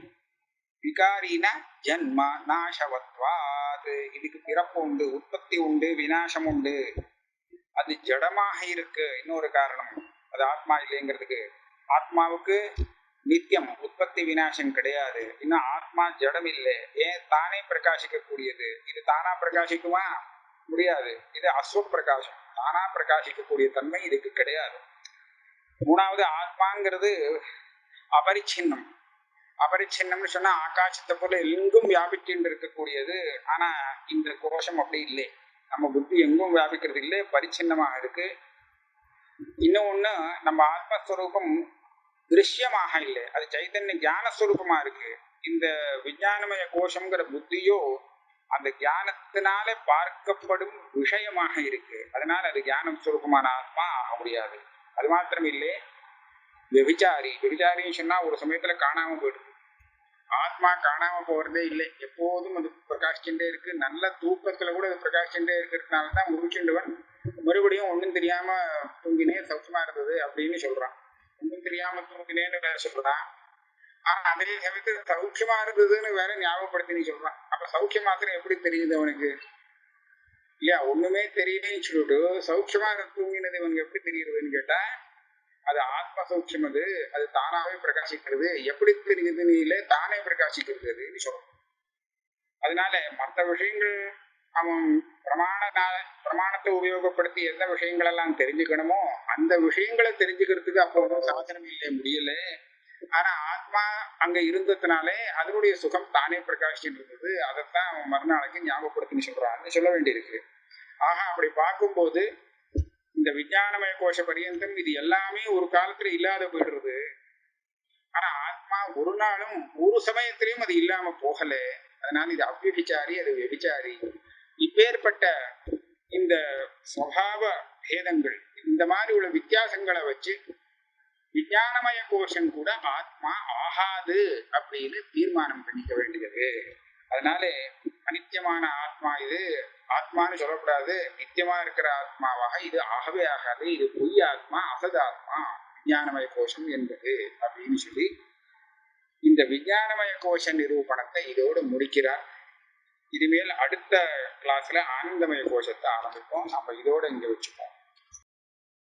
விகாரின ஜன்ம நாசவத்வாத். இதுக்கு பிறப்பு உண்டு, உற்பத்தி உண்டு, விநாசம் உண்டு. அது ஜடமாக இருக்கு. இன்னொரு காரணம், அது ஆத்மா இல்லைங்கிறதுக்கு. ஆத்மாவுக்கு நித்தியம், உற்பத்தி விநாசம் கிடையாது. இன்னும் ஆத்மா ஜடம் இல்லை. ஏன்? தானே பிரகாசிக்க கூடியது. இது தானா பிரகாசிக்குமா? முடியாது. இது அஸ்வப்பிரகாசம், தானா பிரகாசிக்கக்கூடிய தன்மை இதுக்கு கிடையாது. மூணாவது, ஆத்மாங்கிறது அபரிச்சின்னம். அபரிச்சின்னம்னு சொன்னா ஆகாசத்தை போல எங்கும் வியாபிச்சுட்டு இருக்கக்கூடியது. ஆனா இந்த கோஷம் அப்படி இல்லை. நம்ம புத்தி எங்கும் வியாபிக்கிறது இல்லை, பரிச்சின்னமாக இருக்கு. இன்னொன்னு, நம்ம ஆத்மஸ்வரூபம் திருஷ்யமாக இல்லை, அது சைத்தன்ய ஞானஸ்வரூபமா இருக்கு. இந்த விஞ்ஞானமய கோஷம்ங்கிற புத்தியோ அந்த ஞானத்தினால பார்க்கப்படும் விஷயமாக இருக்கு. அதனால அது ஞானம் ஸ்வரூபமான ஆத்மா ஆக முடியாது. அது மாத்திரம் இல்லை, விபிச்சாரின்னு சொன்னா ஒரு சமயத்துல காணாம போயிடுது. ஆத்மா காணாம போறதே இல்லை, எப்போதும் அது பிரகாசிச்சுட்டே இருக்கு. நல்ல தூக்கத்துல கூட அது பிரகாசிச்சுட்டே இருக்கிறதுனாலதான் முழுச்சுண்டவன் மறுபடியும் ஒன்றும் தெரியாம தூங்கினேன் சௌக்கியமா இருந்தது அப்படின்னு சொல்றான். ஒன்றும் தெரியாம தூங்கினேன்னு வேற சொல்றான். ஆனா அதே சமயத்துல சௌக்கியமா இருந்ததுன்னு வேற ஞாபகப்படுத்தி சொல்றான். அப்ப சௌக்கிய மாத்திரம் எப்படி தெரியுது அவனுக்கு இல்லையா? ஒண்ணுமே தெரியலன்னு சொல்லிட்டு சௌக்கியமா தூங்கினது இவனுக்கு எப்படி தெரியுதுன்னு கேட்டா, அது ஆத்ம சௌக்கியம். அது தானாவே பிரகாசிக்கிறது. எப்படி தெரியுதுன்னு இல்லை, தானே பிரகாசிக்கிறது சொல்றோம். அதனால மற்ற விஷயங்கள் அவன் பிரமாணத்தை உபயோகப்படுத்தி எந்த விஷயங்கள் எல்லாம் தெரிஞ்சுக்கணுமோ அந்த விஷயங்களை தெரிஞ்சுக்கிறதுக்கு அப்போ ஒன்றும் சாதனம் இல்லை, முடியல. ஆனா ஆத்மா அங்க இருந்ததுனாலே அதனுடைய சுகம் தானே பிரகாசிச்சுட்டு இருந்தது. அதைத்தான் அவன் மறுநாளைக்கு ஞாபகப்படுத்தின்னு சொல்றான்னு சொல்ல வேண்டியிருக்கு. ஆக அப்படி பார்க்கும்போது இந்த விஞ்ஞானமய கோஷ பரியந்தம் இது எல்லாமே ஒரு காலத்துல இல்லாத போயிடுறது. ஆனா ஆத்மா ஒரு நாளும் ஒரு சமயத்திலையும் அது இல்லாம போகல. அதனால இது அவ்விபிச்சாரி, அது வெபிச்சாரி. இப்பேற்பட்ட இந்த சுவாவ பேதங்கள், இந்த மாதிரி உள்ள வித்தியாசங்களை வச்சு விஞ்ஞானமய கோஷம் கூட ஆத்மா ஆகாது அப்படின்னு தீர்மானம் பண்ணிக்க வேண்டியது. அதனால அனித்தியமான ஆத்மா இது ஆத்மான்னு சொல்லக்கூடாது. நித்தியமா இருக்கிற ஆத்மாவாக இது ஆகவே ஆகாது. இது பொய் ஆத்மா, அசத ஆத்மா விஞ்ஞானமய கோஷம் என்பது அப்படின்னு சொல்லி இந்த விஞ்ஞானமய கோஷ நிரூபணத்தை இதோடு முடிக்கிறார். இனிமேல் அடுத்த கிளாஸ்ல ஆனந்தமய கோஷத்தை ஆரம்பிப்போம். நம்ம இதோட இங்க வச்சுப்போம்.